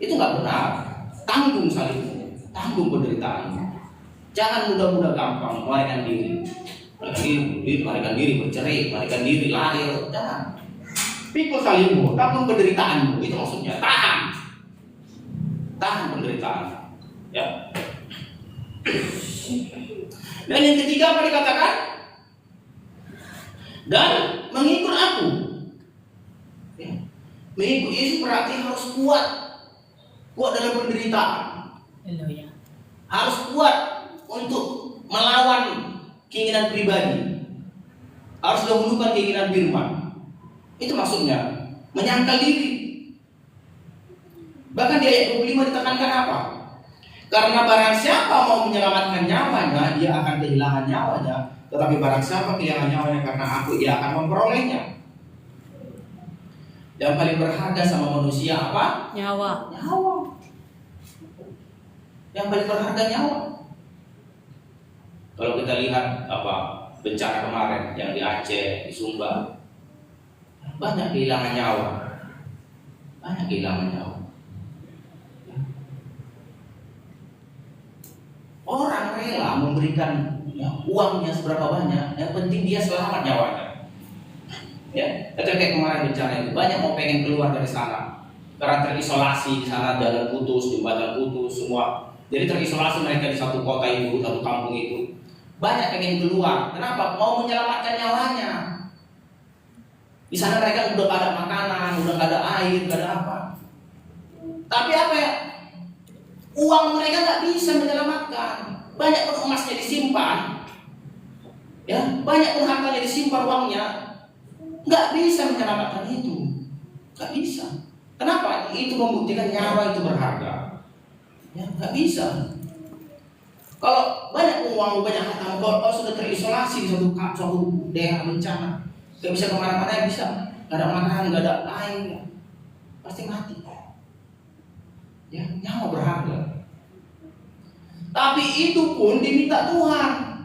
Itu nggak benar. Tanggung salibmu, tanggung penderitaan. Jangan mudah-mudah gampang melarikan diri. Melarikan diri, bercerai, melarikan diri, lahir. Jangan. Pikul salibmu, tanggung penderitaanmu. Itu maksudnya. Tahan penderitaan. Ya. Dan yang ketiga apa dikatakan? Dan mengikut aku. Ya. Mengikut Yesus berarti harus kuat dalam penderitaan. Harus kuat untuk melawan keinginan pribadi. Harus dahulukan keinginan firman. Itu maksudnya menyangkal diri. Bahkan di ayat 25 ditekankan apa? Karena barang siapa mau menyelamatkan nyawanya, dia akan kehilangan nyawanya. Tetapi barang siapa kehilangan nyawanya karena aku, ia akan memperolehnya. Yang paling berharga sama manusia apa? Nyawa. Yang paling berharga nyawa. Kalau kita lihat bencana kemarin yang di Aceh, di Sumba, banyak kehilangan nyawa. Orang rela memberikan uangnya seberapa banyak, yang penting dia selamat nyawanya. Ya, kayak kemarin bencana itu banyak mau pengen keluar dari sana karena terisolasi di sana, jalan putus, jembatan putus, semua. Jadi terisolasi mereka di satu kota itu, satu kampung itu. Banyak pengen keluar. Kenapa? Mau menyelamatkan nyawanya. Di sana mereka udah gak ada makanan, udah gak ada air, gak ada apa. Tapi apa ya? Uang mereka gak bisa menyelamatkan. Banyak pun emasnya disimpan, ya, banyak pun hartanya disimpan uangnya, gak bisa menyelamatkan itu. Gak bisa. Kenapa? Itu membuktikan nyawa itu berharga. Ya, gak bisa. Kalau banyak uang, banyak harta, kalau sudah terisolasi di suatu daerah bencana, gak bisa kemana-mana, bisa. Gak ada makanan, gak ada air, pasti mati. Ya, nyawa berharga. Tapi itu pun diminta Tuhan.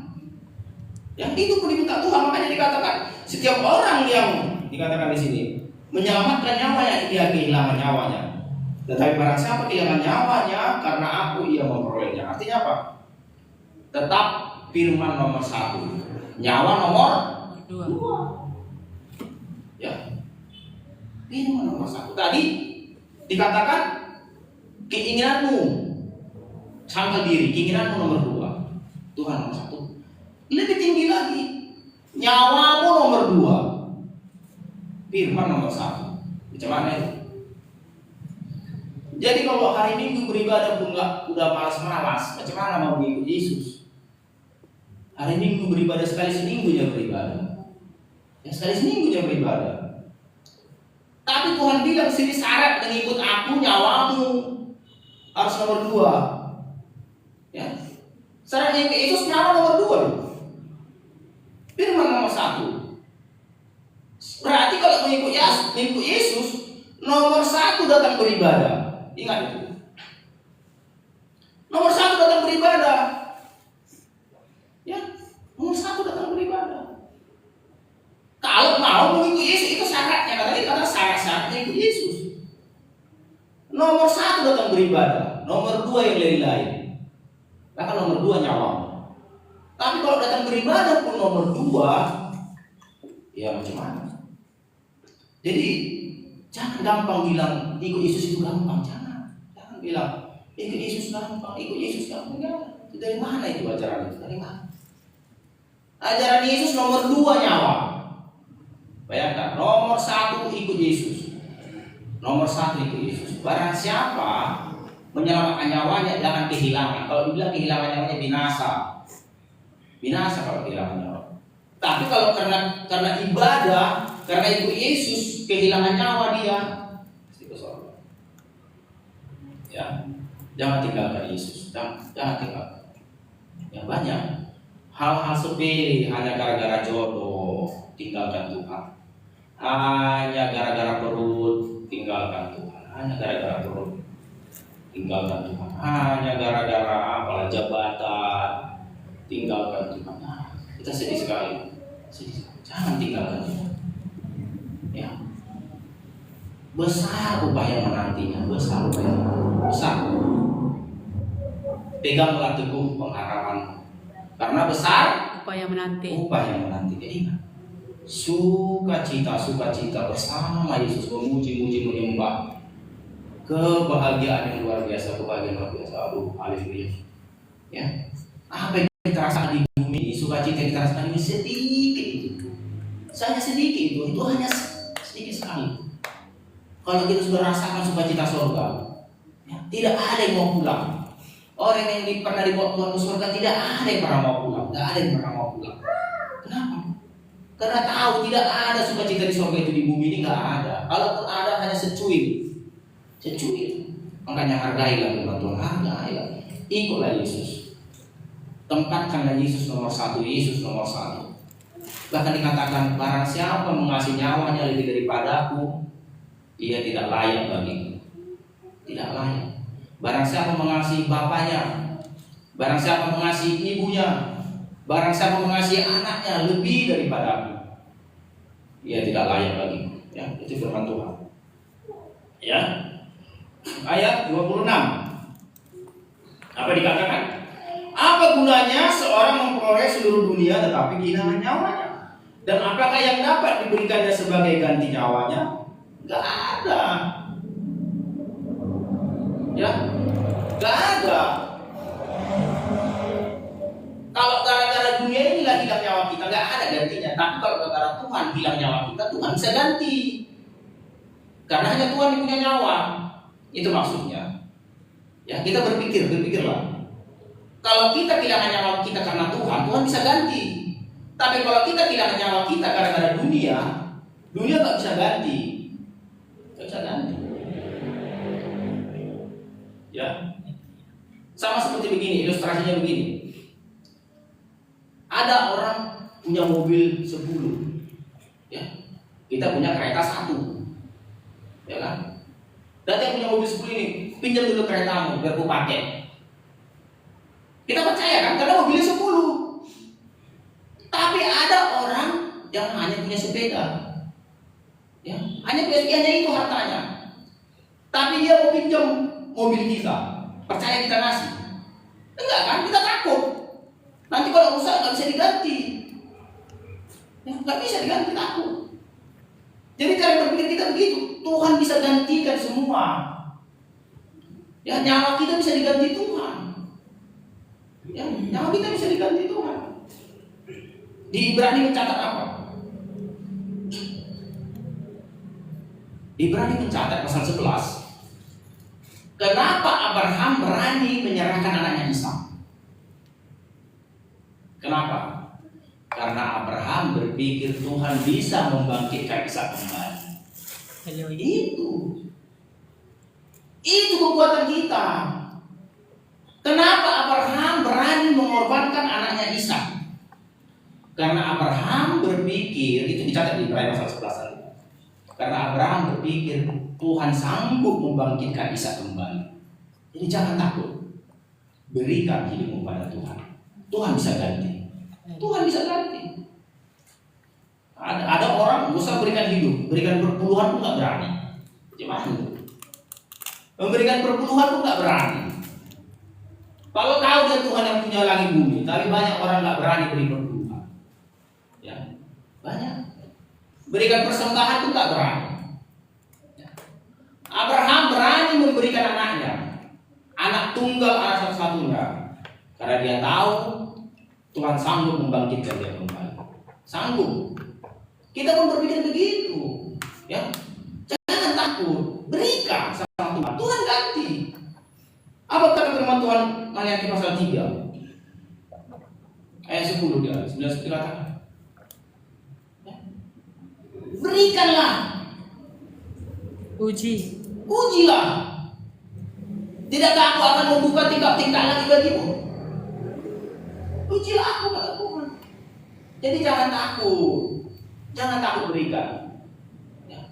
Yang itu pun diminta Tuhan, makanya dikatakan setiap orang yang dikatakan di sini menyelamatkan nyawanya, dia kehilangan nyawanya. Tetapi barang siapa kehilangan nyawanya karena aku, ia memperolehnya. Artinya apa? Tetap firman nomor 1, nyawa nomor 2. Ya, firman nomor 1. Tadi dikatakan keinginanmu, sangkal diri, keinginanmu nomor 2, Tuhan nomor 1. Lebih tinggi lagi, nyawamu nomor 2, firman nomor 1. Macam mana itu? Jadi kalau hari Minggu beribadah pun udah malas-malas, macam mana mau mengikut Yesus? Hari Minggu beribadah sekali seminggu aja beribadah. Ya sekali seminggu aja beribadah. Tapi Tuhan bilang sini syarat mengikut aku nyawamu harus nomor 2. Ya. Syaratnya ke Yesus nyawa nomor 2 loh. Firman nomor 1. Berarti kalau mengikut Yesus nomor 1 datang beribadah. Ingat itu. Nomor 1 datang beribadah. Ya, nomor 1 datang beribadah. Kalau mau mengikut Yesus itu syaratnya, kata syarat-syaratnya ikut Yesus. Nomor 1 datang beribadah, nomor 2 yang lain-lain. Bahkan nomor 2 nyawa. Tapi kalau datang beribadah pun nomor 2, ya macam mana? Jadi jangan gampang bilang ikut Yesus itu gampang, jangan bilang ikut Yesus gampang, ikut Yesus gampang. Itu dari mana itu ajaran itu? Dari mana? Ajaran Yesus nomor 2 nyawa. Bayangkan, nomor 1 ikut Yesus. Nomor 1 ikut Yesus. Barang siapa menyelamatkan nyawanya jangan kehilangan. Kalau dibilang kehilangan nyawanya binasa. Binasa kalau kehilangan nyawa. Tapi kalau karena ibadah, karena ikut Yesus, kehilangan nyawa dia pasti ke surga. Ya, jangan tinggalkan Yesus. Jangan tinggalkan. Yang banyak hal-hal sepele hanya gara-gara jodoh tinggalkan Tuhan. Hanya gara-gara perut tinggalkan Tuhan. Hanya gara-gara perut tinggalkan Tuhan. Hanya gara-gara apalah jabatan tinggalkan Tuhan. Nah, kita sedih sekali. Jangan tinggalkan Tuhan. Ya. Besar upaya menantinya, besar. Peganglah teguh pengharapan. Karena besar Upaya menanti. Jadi sukacita bersama Yesus, memuji menyembah. Kebahagiaan yang luar biasa. Aduh, haleluya. Ya. Apa yang kita rasakan di bumi ini, sukacita yang kita rasakan ini sedikit itu. Hanya sedikit itu hanya sedikit sekali. Kalau kita sudah rasakan sukacita surga, ya, tidak ada yang mau pulang. Orang yang pernah dibawa Tuhan ke surga tidak ada yang pernah mau pulang. Kenapa? Karena tahu tidak ada sukacita di surga itu di bumi ini, nggak ada. Kalaupun ada hanya secuil. Makanya hargailah firman Tuhan, hargailah. Ikutlah Yesus. Tempatkanlah Yesus nomor 1. Bahkan dikatakan barang siapa mengasihi nyawanya lebih daripadaku, ia tidak layak bagiku. Tidak layak. Barang siapa mengasihi bapaknya, barang siapa mengasihi ibunya, barang siapa mengasihi anaknya lebih daripada aku, ia tidak layak bagiku. Ya, itu firman Tuhan. Ya. Ayat 26. Apa dikatakan? Apa gunanya seorang memperoleh seluruh dunia tetapi kehilangan nyawanya? Dan apakah yang dapat diberikannya sebagai ganti nyawanya? Gak ada. Ya, gak ada. Kalau gara-gara dunia ini hilang nyawa kita, gak ada gantinya. Tapi kalau gara-gara Tuhan hilang nyawa kita, Tuhan bisa ganti. Karena hanya Tuhan yang punya nyawa. Itu maksudnya. Ya, kita berpikirlah. Kalau kita kehilangan nyawa kita karena Tuhan, Tuhan bisa ganti. Tapi kalau kita kehilangan nyawa kita gara-gara dunia nggak bisa ganti. Ya, sama seperti begini, ilustrasinya begini. Ada orang punya mobil 10, ya, kita punya kereta 1, ya kan? Dan yang punya mobil 10 ini, pinjam dulu keretamu biar aku pakai. Kita percaya kan, karena mobilnya 10. Tapi ada orang yang hanya punya sepeda, ya, hanya itu hartanya. Tapi dia mau pinjam mobil kita, percaya kita ngasih. Enggak kan, kita takut. Nanti kalau rusak nggak bisa diganti, ya, nggak bisa diganti, takut. Jadi cara berpikir kita begitu. Tuhan bisa gantikan semua. Ya, nyawa kita bisa diganti Tuhan. Ya, nyawa kita bisa diganti Tuhan. Di Ibrani mencatat apa? Ibrani mencatat pasal 11. Kenapa Abraham berani menyerahkan anaknya Ishak? Kenapa? Karena Abraham berpikir Tuhan bisa membangkitkan Ishak kembali. Itu kekuatan kita. Kenapa Abraham berani mengorbankan anaknya Ishak? Karena Abraham berpikir, itu dicatat di Ibrani pasal 11 tadi. Karena Abraham berpikir Tuhan sanggup membangkitkan Ishak kembali. Jadi jangan takut. Berikan hidupmu pada Tuhan. Tuhan bisa ganti. Tuhan bisa ganti. Ada orang usah berikan hidup, berikan perpuluhan pun nggak berani. Gimana itu? Memberikan perpuluhan pun nggak berani. Kalau tahu dia Tuhan yang punya langit bumi, tapi banyak orang nggak berani beri perpuluhan. Ya, banyak. Berikan persembahan pun nggak berani. Ya. Abraham berani memberikan anaknya, anak tunggal, anak satu-satunya, karena dia tahu Tuhan sanggup membangkitkan dia kembali. Sanggup. Kita pun berpikir begitu, ya. Jangan takut, berikan sama Tuhan. Tuhan ganti. Apa kata firman Tuhan Maliaki pasal 3 ayat 10 dia 9 dikatakan, ya. Berikanlah, ujilah. Tidakkah aku akan membuka tingkap-tingkap lagi bagimu? Ujilah aku, kata Tuhan. Jadi jangan takut. Jangan takut berikan. Ya.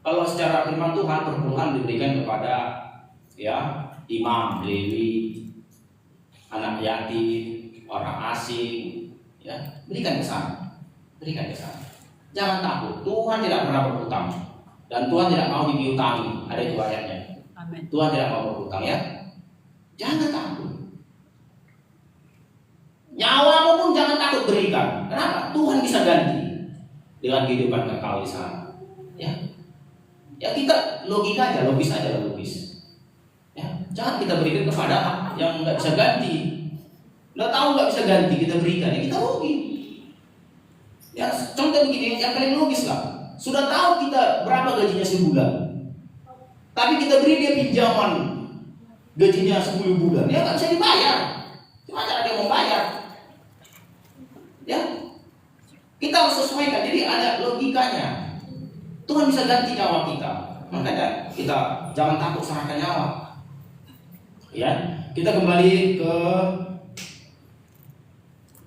Kalau secara firman Tuhan, perpuluhan diberikan kepada ya imam, Lewi, anak yatim, orang asing, ya berikan ke sana, berikan ke sana. Jangan takut. Tuhan tidak pernah berhutang dan Tuhan tidak mau dipiutangi. Ada itu ayatnya. Amin. Tuhan tidak mau berhutang, ya. Jangan takut. Nyawamu pun jangan takut berikan. Kenapa? Tuhan bisa ganti dengan kehidupan kekal di sana. Ya, ya kita logika aja, logis aja, logis. Ya, jangan kita berikan kepada yang nggak bisa ganti. Udah tahu nggak bisa ganti, kita berikan, ya kita rugi. Ya, contoh begini, yang paling logis lah. Sudah tahu kita berapa gajinya sebulan, tapi kita beri dia pinjaman gajinya 10 bulan, ya nggak bisa dibayar. Cuma cara dia mau bayar. Ya, kita harus sesuaikan. Jadi ada logikanya. Tuhan bisa ganti nyawa kita. Makanya kita jangan takut serahkan nyawa. Ya, kita kembali ke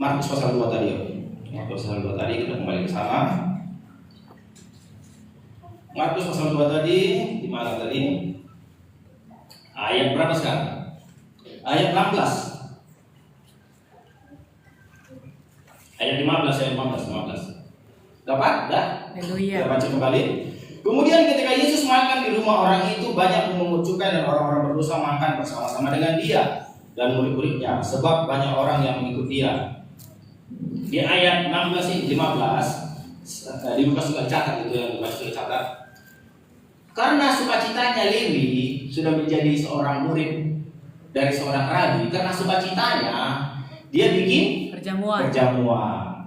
Markus pasal 2 tadi. Markus pasal 2 tadi kita kembali ke sana. Markus pasal 2 tadi di mana tadi? Ayat berapa sekarang? Ayat 16. Ayat 15. Dapat? Dah? Kita baca kembali. Kemudian ketika Yesus makan di rumah orang itu, banyak pemungut cukai dan orang-orang berdosa makan bersama-sama dengan dia dan murid-muridnya, sebab banyak orang yang mengikut dia. Di ayat 16 ini 15 di Lukas juga catat itu, yang Lukas juga catat. Karena sukacitanya Lewi sudah menjadi seorang murid dari seorang rabi, karena sukacitanya dia bikin perjamuan,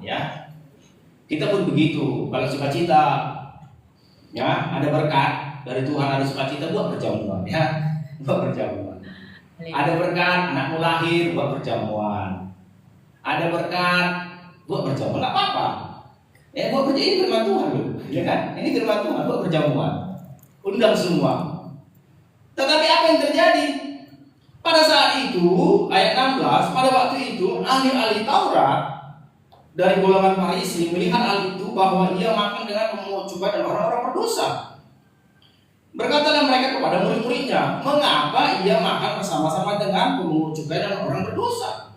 ya. Kita pun begitu. Kalau sukacita, ya, ada berkat dari Tuhan, ada sukacita, buat perjamuan, ya, buat perjamuan. Ada berkat, anakmu lahir, buat perjamuan. Ada berkat, buat perjamuan, nggak apa-apa. Ya, buat perjamuan, ini firman Tuhan loh, ya kan? Ini firman Tuhan, buat perjamuan. Undang semua. Tetapi apa yang terjadi? Pada saat itu, ayat 16, pada waktu itu ahli-ahli Taurat dari golongan Farisi melihat hal itu, bahwa ia makan dengan pemungut cukai dan orang-orang berdosa. Berkatalah mereka kepada murid-muridnya, mengapa ia makan bersama-sama dengan pemungut cukai dan orang berdosa?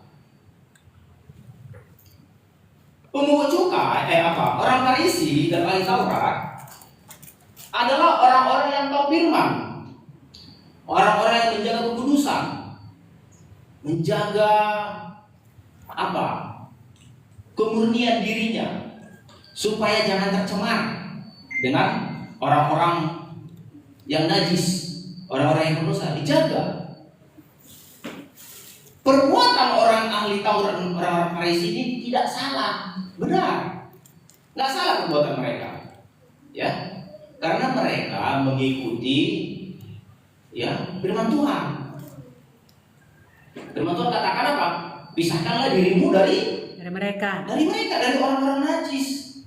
Pemungut cukai, orang Farisi dan ahli Taurat adalah orang-orang yang tahu firman, orang-orang yang menjaga kekudusan, menjaga kemurnian dirinya, supaya jangan tercemar dengan orang-orang yang najis, orang-orang yang berdosa. Dijaga. Perbuatan orang ahli Taurat dan orang-orang Farisi ini tidak salah, benar, nggak salah perbuatan mereka, ya, karena mereka mengikuti, ya, firman Tuhan. Firman Tuhan katakan apa? Pisahkanlah dirimu dari mereka, dari orang-orang najis.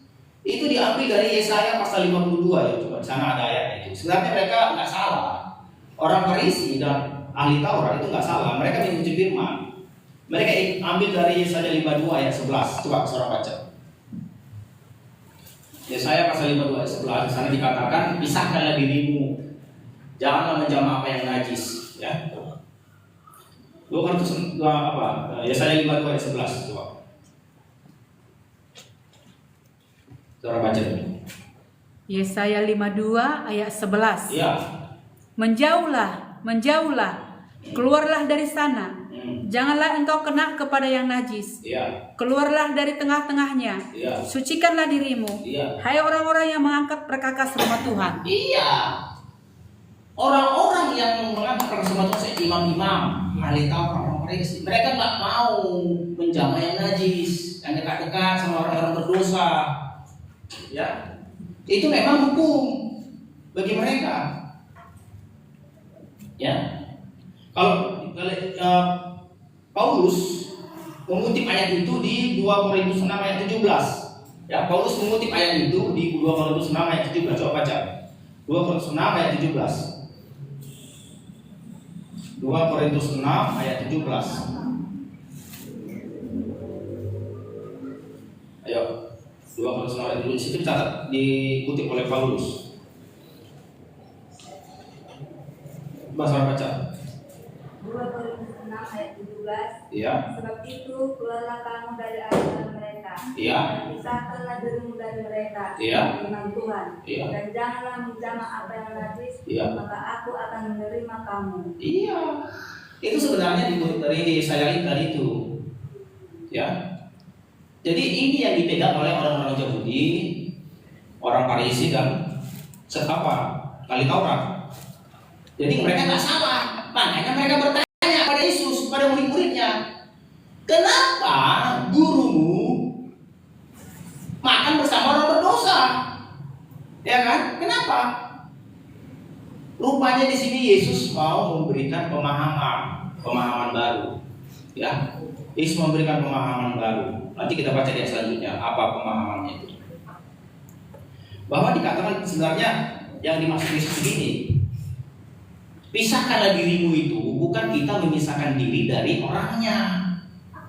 Itu diambil dari Yesaya pasal 52 ya, coba di sana ada ayat itu. Sebenarnya mereka nggak salah. Orang Farisi dan ahli Taurat itu nggak salah. Mereka mengikuti firman. Mereka ambil dari Yesaya 52 ayat 11. Coba saudara baca. Yesaya pasal 52 ayat 11. Di sana dikatakan, pisahkanlah dirimu, janganlah menjamah apa yang najis. Ya. Yesaya 52 ayat 11. Coba. Saudara baca dulu. Yesaya 52 ayat 11. Iya. Menjauhlah, menjauhlah, keluarlah dari sana. Janganlah engkau kena kepada yang najis. Iya. Keluarlah dari tengah-tengahnya. Iya. Sucikanlah dirimu. Iya. Hai orang-orang yang mengangkat perkakas rumah Tuhan. Iya. Orang-orang yang mengatakan sama Tuhan, imam-imam, ahli Taurat, orang Farisi, mereka nggak mau menjamah yang najis, yang dekat-dekat sama orang-orang berdosa. Ya, itu memang hukum bagi mereka. Ya, kalau Paulus mengutip ayat itu di 2 Korintus 6 ayat 17. Ya, Paulus mengutip ayat itu di 2 Korintus 6 ayat 17. Coba baca. 2 Korintus 6 ayat 17. 2 Korintus 6 ayat 17. Ayo, 2 Korintus 6 ayat 17. Itu dicatat, dikutip oleh Paulus. Bahasa baca. 2 Korintus 6 ayat 17. Iya. Sebab itu keluarlah kamu dari antara mereka. Iya. Dan pisahkanlah dirimu dari mereka. Iya. Firman Tuhan. Iya. Dan janganlah menjamah apa yang najis. Iya. Maka aku akan menerima kamu. Iya. Itu sebenarnya dikutip dari Yesaya tadi itu. Ya. Jadi ini yang dipegang oleh orang-orang Yahudi, orang Farisi dan ahli Taurat. Jadi mereka nggak salah. Makanya mereka bertanya pada Yesus, pada murid-muridnya, kenapa gurumu makan bersama orang berdosa? Ya kan? Kenapa? Rupanya di sini Yesus mau memberikan pemahaman baru. Ya, Yesus memberikan pemahaman baru. Nanti kita baca di ayat selanjutnya apa pemahamannya itu. Bahwa dikatakan sebenarnya yang dimaksud Yesus begini. Pisahkanlah dirimu itu bukan kita memisahkan diri dari orangnya,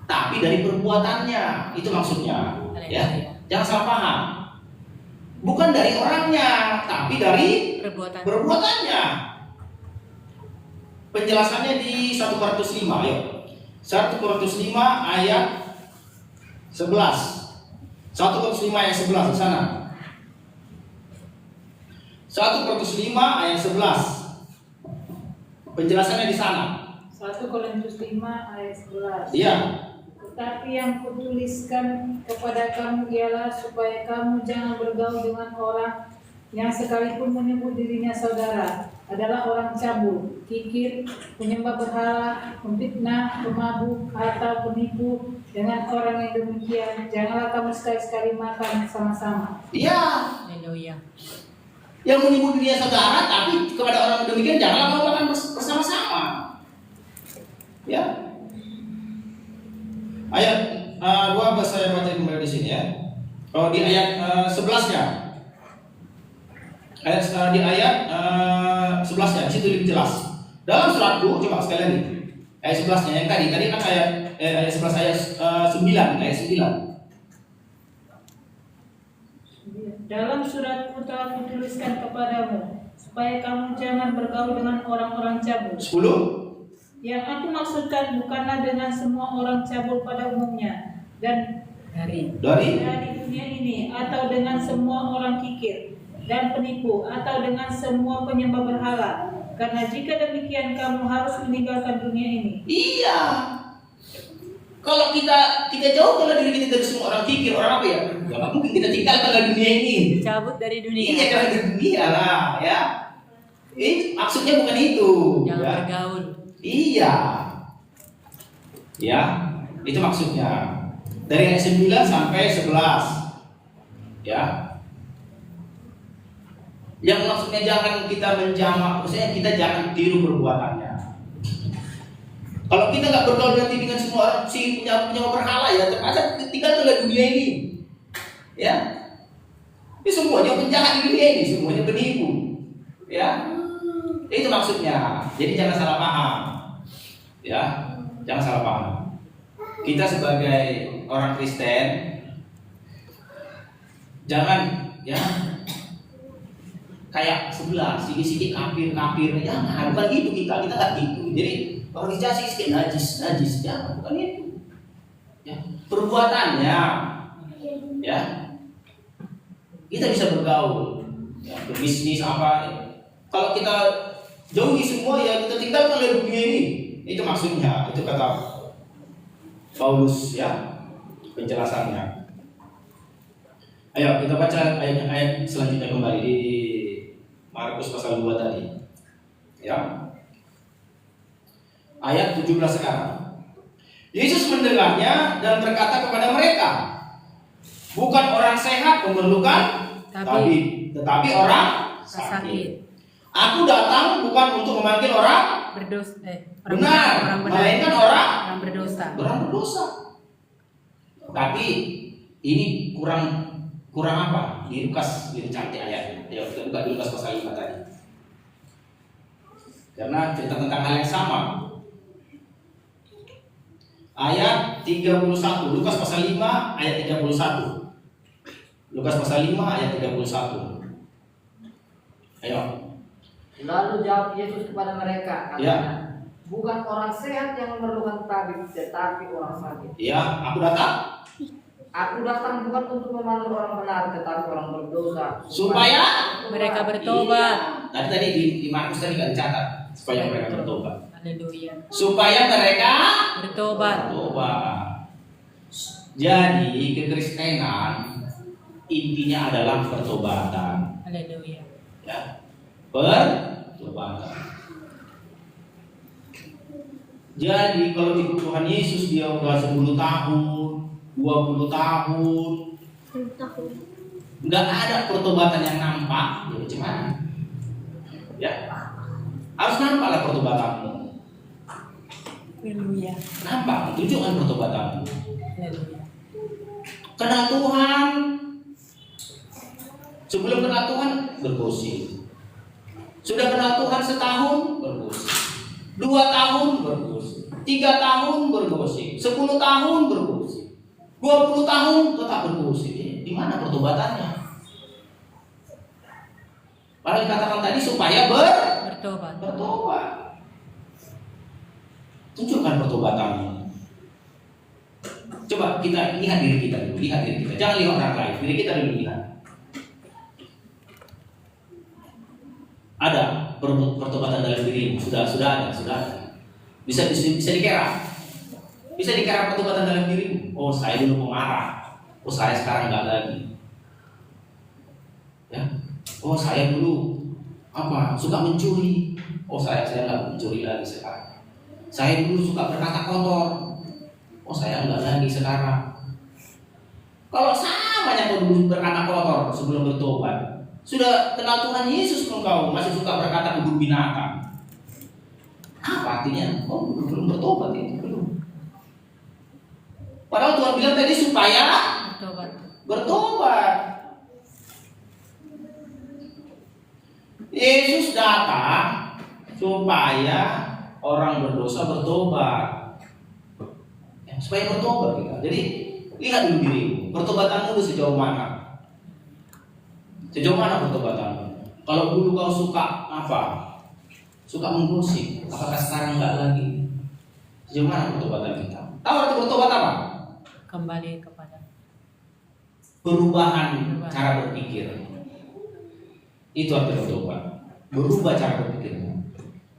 tapi dari perbuatannya. Itu maksudnya. Ya, jangan salah paham. Bukan dari orangnya, tapi dari perbuatannya. Penjelasannya di 1 Korintus 5, ayo. 1 Korintus 5 ayat 11. 1 Korintus 5 ayat 11 di sana. 1 Korintus 5 ayat 11. Penjelasannya di sana. 1 Korintus 5 ayat 11. Iya. Tetapi yang kutuliskan kepada kamu ialah supaya kamu jangan bergaul dengan orang yang sekalipun menyebut dirinya saudara adalah orang cabul, kikir, penyembah berhala, pemfitnah, pemabuk, atau penipu. Dengan orang yang demikian, janganlah kamu sekali-sekali makan sama-sama. Iya. Haleluya. Yang menyebut dirinya saudara, tapi kepada orang yang demikian janganlah kamu makan bersama-sama. Ya. Ayat 12 saya baca kembali di sini ya. Kalau di ayat 11-nya. Di ayat 11-nya di situ lebih jelas. Dalam suratku, coba sekali lagi. Ayat 11-nya yang tadi kan ayat 11 ayat 9, ayat 9. Dalam suratku telah kutuliskan kepadamu supaya kamu jangan bergaul dengan orang-orang cabul. 10. Yang aku maksudkan bukanlah dengan semua orang cabul pada umumnya dan Dari dari dunia ini, atau dengan semua orang kikir dan penipu, atau dengan semua penyembah berhala. Karena jika demikian kamu harus meninggalkan dunia ini. Iya. Kalau kita jauhkanlah diri kita dari semua orang kikir, orang apa ya? Ya nggak mungkin kita tinggalkanlah dunia ini. cabut dari dunia. Iya, jangan dari dunia lah, ya. Maksudnya bukan itu. Jangan Ya. bergaul. Iya. Ya, itu maksudnya. Dari ayat 9 sampai 11. Ya. Yang maksudnya jangan kita menjamak, maksudnya kita jangan tiru perbuatannya. Kalau kita nggak bergaul nanti dengan semua orang punya berhala ya, terpaksa tinggal dalam dunia ini. Ya. Ini semuanya penjahat di dunia ini, semuanya penipu. Ya, itu maksudnya. Jadi jangan salah paham. Ya, jangan salah paham. Kita sebagai orang Kristen, jangan ya kayak sebelah sikit-sikit kafir, jangan, bukan gitu kita nggak gitu. Jadi organisasi sikit najis, jangan, bukan itu. Ya, perbuatannya, ya kita bisa bergaul, ya, berbisnis apa. Kalau kita jauhi semua ya kita tinggalkan dari dunia ini. Itu maksudnya, itu kata Paulus ya penjelasannya. Ayo kita baca ayat selanjutnya kembali di Markus pasal 2 tadi. Ya. Ayat 17 sekarang. Yesus mendengarnya dan berkata kepada mereka, bukan orang sehat memerlukan tabib, tetapi orang sakit. Aku datang bukan untuk memanggil orang benar, melainkan orang berdosa. Tapi ini kurang apa? Di Lukas lebih cantik ayatnya. Ayo kita buka di Lukas pasal 5 tadi. Karena cerita tentang hal yang sama. Ayat 31, Lukas pasal 5 ayat 31. Lukas pasal 5 ayat 31. Ayo. Lalu jawab Yesus kepada mereka, katanya, Ya. bukan orang sehat yang memerlukan tabib, tetapi orang sakit. Ya, aku datang Aku datang bukan untuk memanggil orang benar, tetapi orang berdosa. supaya mereka bertobat. Iya. Tadi di Markus tadi kan dicatat supaya mereka bertobat. Haleluya. Supaya mereka Bertobat. Jadi kekristenan intinya adalah pertobatan. Haleluya. Ya, pertobatan. Jadi kalau di Tuhan Yesus dia udah 10 tahun, 20 tahun, nggak ada pertobatan yang nampak, ya gimana? Ya, harus nampaklah pertobatanmu. Haleluya. Nampak, tunjukkan pertobatanmu. Haleluya. Kenal Tuhan, sebelum kenal Tuhan bergosip. Sudah kenal Tuhan setahun bergosip, 2 tahun bergosip, 3 tahun bergosip, 10 tahun bergosip, 20 tahun tetap bergosip. Di mana pertobatannya? Padahal dikatakan tadi supaya Bertobat. bertobat. Tunjukkan pertobatanmu. Coba kita lihat diri kita dulu, Jangan lihat orang lain, diri kita dulu lihat. Ada pertobatan dalam dirimu, sudah ada. Bisa dikira. Bisa dikira pertobatan dalam dirimu. Oh, saya dulu pemarah. Oh, saya sekarang enggak lagi. Ya. Oh, saya dulu suka mencuri. Oh, saya enggak mencuri lagi sekarang. Saya dulu suka berkata kotor. Oh, saya enggak lagi sekarang. Kalau samanya kau dulu berkata kotor sebelum bertobat, sudah kenal Tuhan Yesus pun kau masih suka berkata kebun binatang. Apa artinya? Oh, belum bertobat itu belum. Padahal Tuhan bilang tadi supaya bertobat. Yesus datang supaya orang berdosa bertobat. Ya, supaya bertobat kita. Jadi lihat dulu dirimu, pertobatanmu sejauh mana? Sejauh mana pertobatanmu? Kalau dulu kau suka suka menggosip, apakah sekarang enggak lagi? Sejauh mana pertobatan kita? Tahu arti bertobat apa? Kembali kepada Perubahan cara berpikir. Itu arti bertobat. Berubah cara berpikirnya.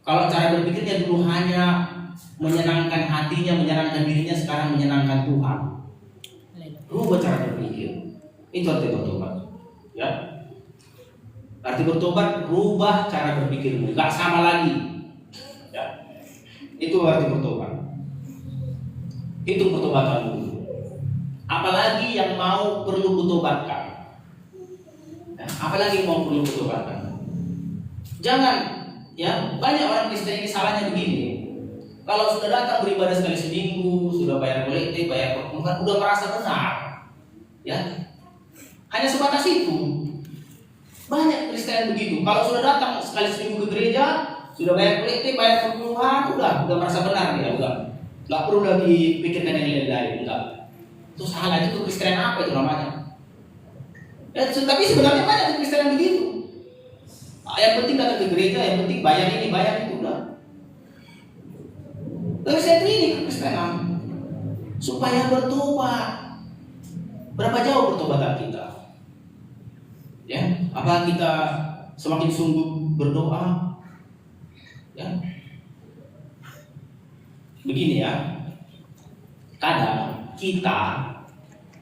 Kalau cara berpikirnya dulu hanya menyenangkan hatinya, menyenangkan dirinya, sekarang menyenangkan Tuhan. Rubah cara berpikir. Itu arti bertobat. Ya. Arti bertobat, rubah cara berpikirmu, gak sama lagi. Ya. Itu arti bertobat. Itu pertobatan dulu. Apalagi yang mau perlu kutobatkan. Ya. Apalagi yang mau perlu kutobatkan. Jangan, ya, banyak orang Kristen ini salahnya begini. Kalau sudah datang beribadah sekali seminggu, sudah bayar kolektif, bayar perpuluhan, udah merasa benar, ya, hanya sebatas itu. Banyak Kristen begitu. Kalau sudah datang sekali seminggu ke gereja, sudah bayar kolektif, bayar perpuluhan, udah merasa benar dia, udah. Nggak perlu lagi pikirkan yang lain, enggak. Itu salah, itu Kristen apa itu namanya? Tapi sebenarnya banyak Kristen yang begitu. Yang penting datang ke gereja, yang penting bayar ini, bayar itu, udah. Lalu saya ini Kristenan supaya bertobat. Berapa jauh pertobatan kita? Ya, apa kita semakin sungguh berdoa? Ya, begini ya. Kadang kita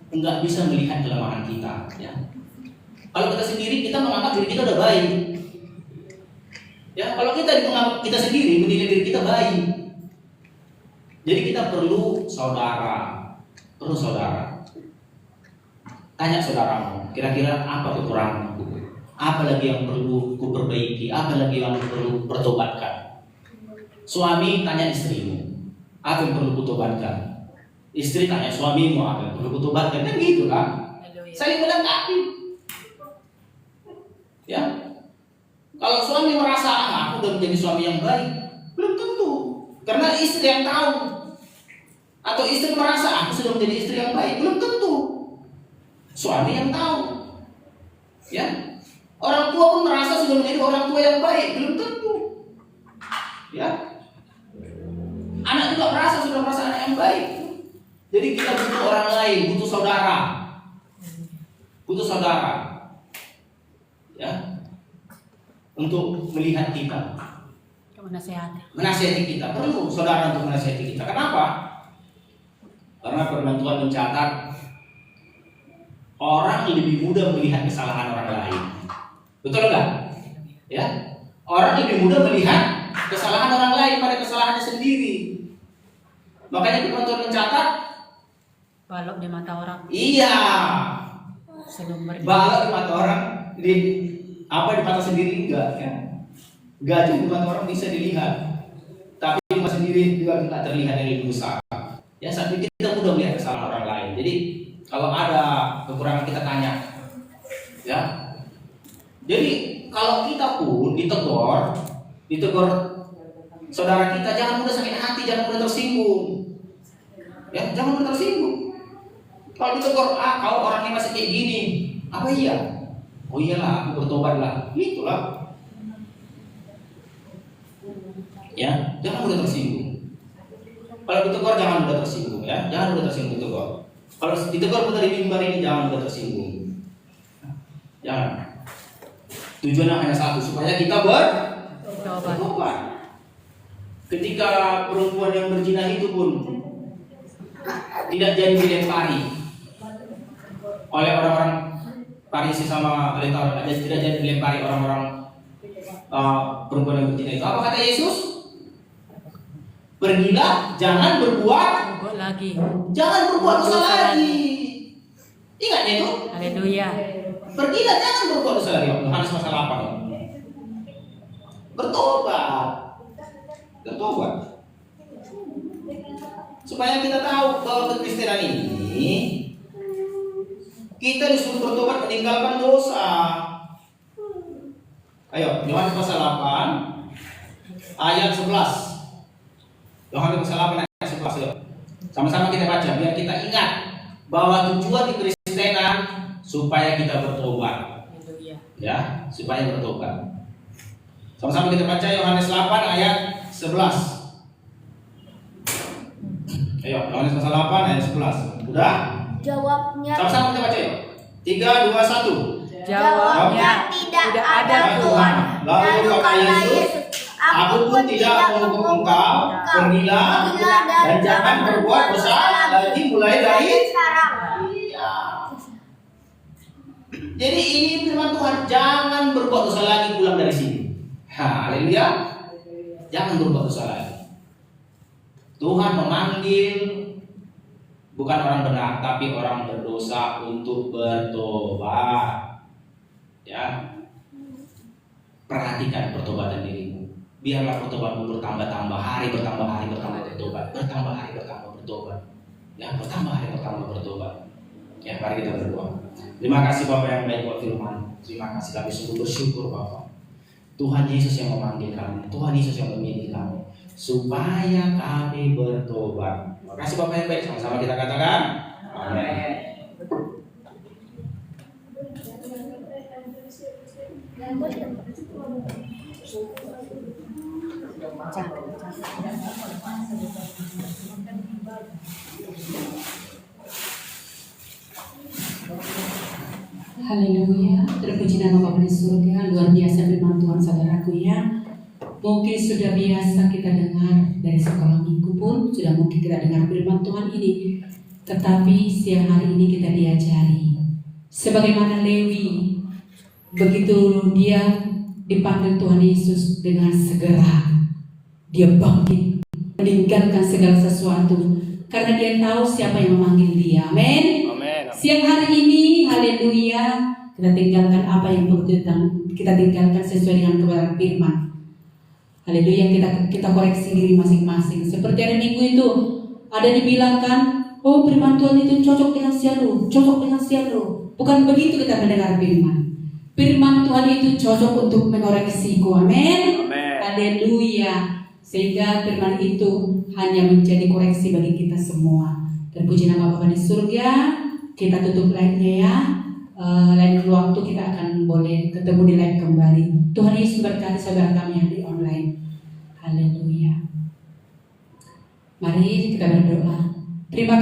enggak bisa melihat kelemahan kita. Ya, kalau kita sendiri kita menganggap diri kita udah baik. Ya, kalau kita menganggap kita sendiri menilai diri kita baik. Jadi kita perlu saudara. Tanya saudaramu, kira-kira apa kekuranganku? Apa lagi yang perlu kuperbaiki? Apa lagi yang perlu pertobatkan? Suami tanya istrimu, apa yang perlu kutobatkan? Istri tanya suamimu, apa yang perlu kutobatkan? Kan gitu kan? Saling melengkapi. Ya. Kalau suami merasa aku udah menjadi suami yang baik, belum tentu. Karena istri yang tahu. Atau istri merasa aku sudah menjadi istri yang baik, belum tentu. Suami yang tahu. Ya. Orang tua pun merasa sudah menjadi orang tua yang baik, belum tentu. Ya. Anak juga merasa sudah merasa anak yang baik. Jadi kita butuh orang lain, butuh saudara. Butuh saudara. Ya. Untuk melihat kita. Menasihati kita. Perlu saudara untuk menasihati kita. Kenapa? Karena firman Tuhan mencatat orang lebih mudah melihat kesalahan orang lain. Betul enggak? Ya. Orang lebih mudah melihat kesalahan orang lain pada kesalahannya sendiri. Makanya firman Tuhan mencatat balok di mata orang. Iya. Balok di mata orang, di mata sendiri enggak kan? Gajah di mata orang bisa dilihat, tapi di mata sendiri juga tidak terlihat yang lebih besar. Ya, saat itu kita mudah melihat kesalahan orang lain. Jadi kalau ada kekurangan kita tanya, ya. Jadi kalau kita pun ditegur saudara kita, jangan mudah sakit hati, jangan mudah tersinggung. Ya, jangan mudah tersinggung. Kalau ditegur, kau orangnya masih kayak gini, apa iya? Oh iyalah, aku bertobatlah. Itulah. Ya, jangan mudah tersinggung. Kalau ditegur jangan mudah tersinggung, ya. Jangan mudah tersinggung ditegur. Kalau ditegur pada di mimbar ini jangan mudah tersinggung. Jangan. Tujuannya hanya satu, supaya kita bertobat. Ketika perempuan yang berzina itu pun tidak jadi dilempari oleh orang-orang Farisi sama oleh Taurat, tidak jadi dilempari orang-orang perempuan yang berzina itu. Apa kata Yesus? Pergilah, jangan berbuat lagi. Jangan berbuat dosa lagi. Ingatnya itu? Haleluya. Pergilah, jangan berbuat dosa lagi. Yohanes pasal 8. Bertobat. Supaya kita tahu bahwa kekristenan ini kita disuruh bertobat meninggalkan dosa. Ayo, Yohanes pasal 8 ayat 11. Yohanes pasal 8 ayat 11 ya. Sama-sama kita baca biar kita ingat bahwa tujuan di Kristenan supaya kita bertobat. Ya, supaya bertobat. Sama-sama kita baca Yohanes 8 ayat 11. Ayo, Yohanes pasal 8 ayat 11. Udah? Jawabnya. Sama-sama kita baca yuk. 3 2 1. Jawabnya tidak ada Tuhan. Lalu kata Yesus, aku pun tidak menghukum engkau, pergilah dan jangan berbuat dosa lagi mulai dari sekarang. Iya. Jadi ini firman Tuhan, jangan berbuat dosa lagi pulang dari sini. Haleluya. Jangan berbuat dosa lagi. Tuhan memanggil bukan orang benar, tapi orang berdosa untuk bertobat. Ya, perhatikan pertobatan dirimu. Biarlah pertobatanmu bertambah-tambah, hari bertambah bertobat, bertambah hari bertambah bertobat. Ya, bertambah hari bertambah bertobat. Ya, mari kita berdoa. Terima kasih Bapak yang baik buat firman. Terima kasih, kami sungguh bersyukur Bapak. Tuhan Yesus yang memanggil kami, Tuhan Yesus yang memilih kami, supaya kami bertobat. Terima kasih Bapak yang baik, sama-sama kita katakan amin. Haleluya, terpuji nama Bapa di surga. Luar biasa firman Tuhan saudaraku ya. Mungkin sudah biasa kita dengar dari sekolah minggu pun, sudah mungkin kita dengar firman Tuhan ini. Tetapi siang hari ini kita diajari sebagaimana Lewi, begitu dia dipanggil Tuhan Yesus, dengan segera dia bangkit meninggalkan segala sesuatu karena dia tahu siapa yang memanggil dia. Amin. Siang hari ini, haleluya, kita tinggalkan apa yang kita tinggalkan sesuai dengan kebenaran firman. Haleluya, kita koreksi diri masing-masing. Seperti hari Minggu itu ada dibilangkan, oh firman Tuhan itu cocok dengan siaru, cocok dengan siaru. Bukan begitu kita mendengar firman. Firman Tuhan itu cocok untuk mengoreksiku. Amin. Haleluya. Sehingga firman itu hanya menjadi koreksi bagi kita semua. Terpuji nama Bapa di surga. Kita tutup live-nya ya. Lain waktu kita akan boleh ketemu di live kembali. Tuhan Yesus berkati saudara kami yang di online. Haleluya. Mari kita berdoa. Terima kasih.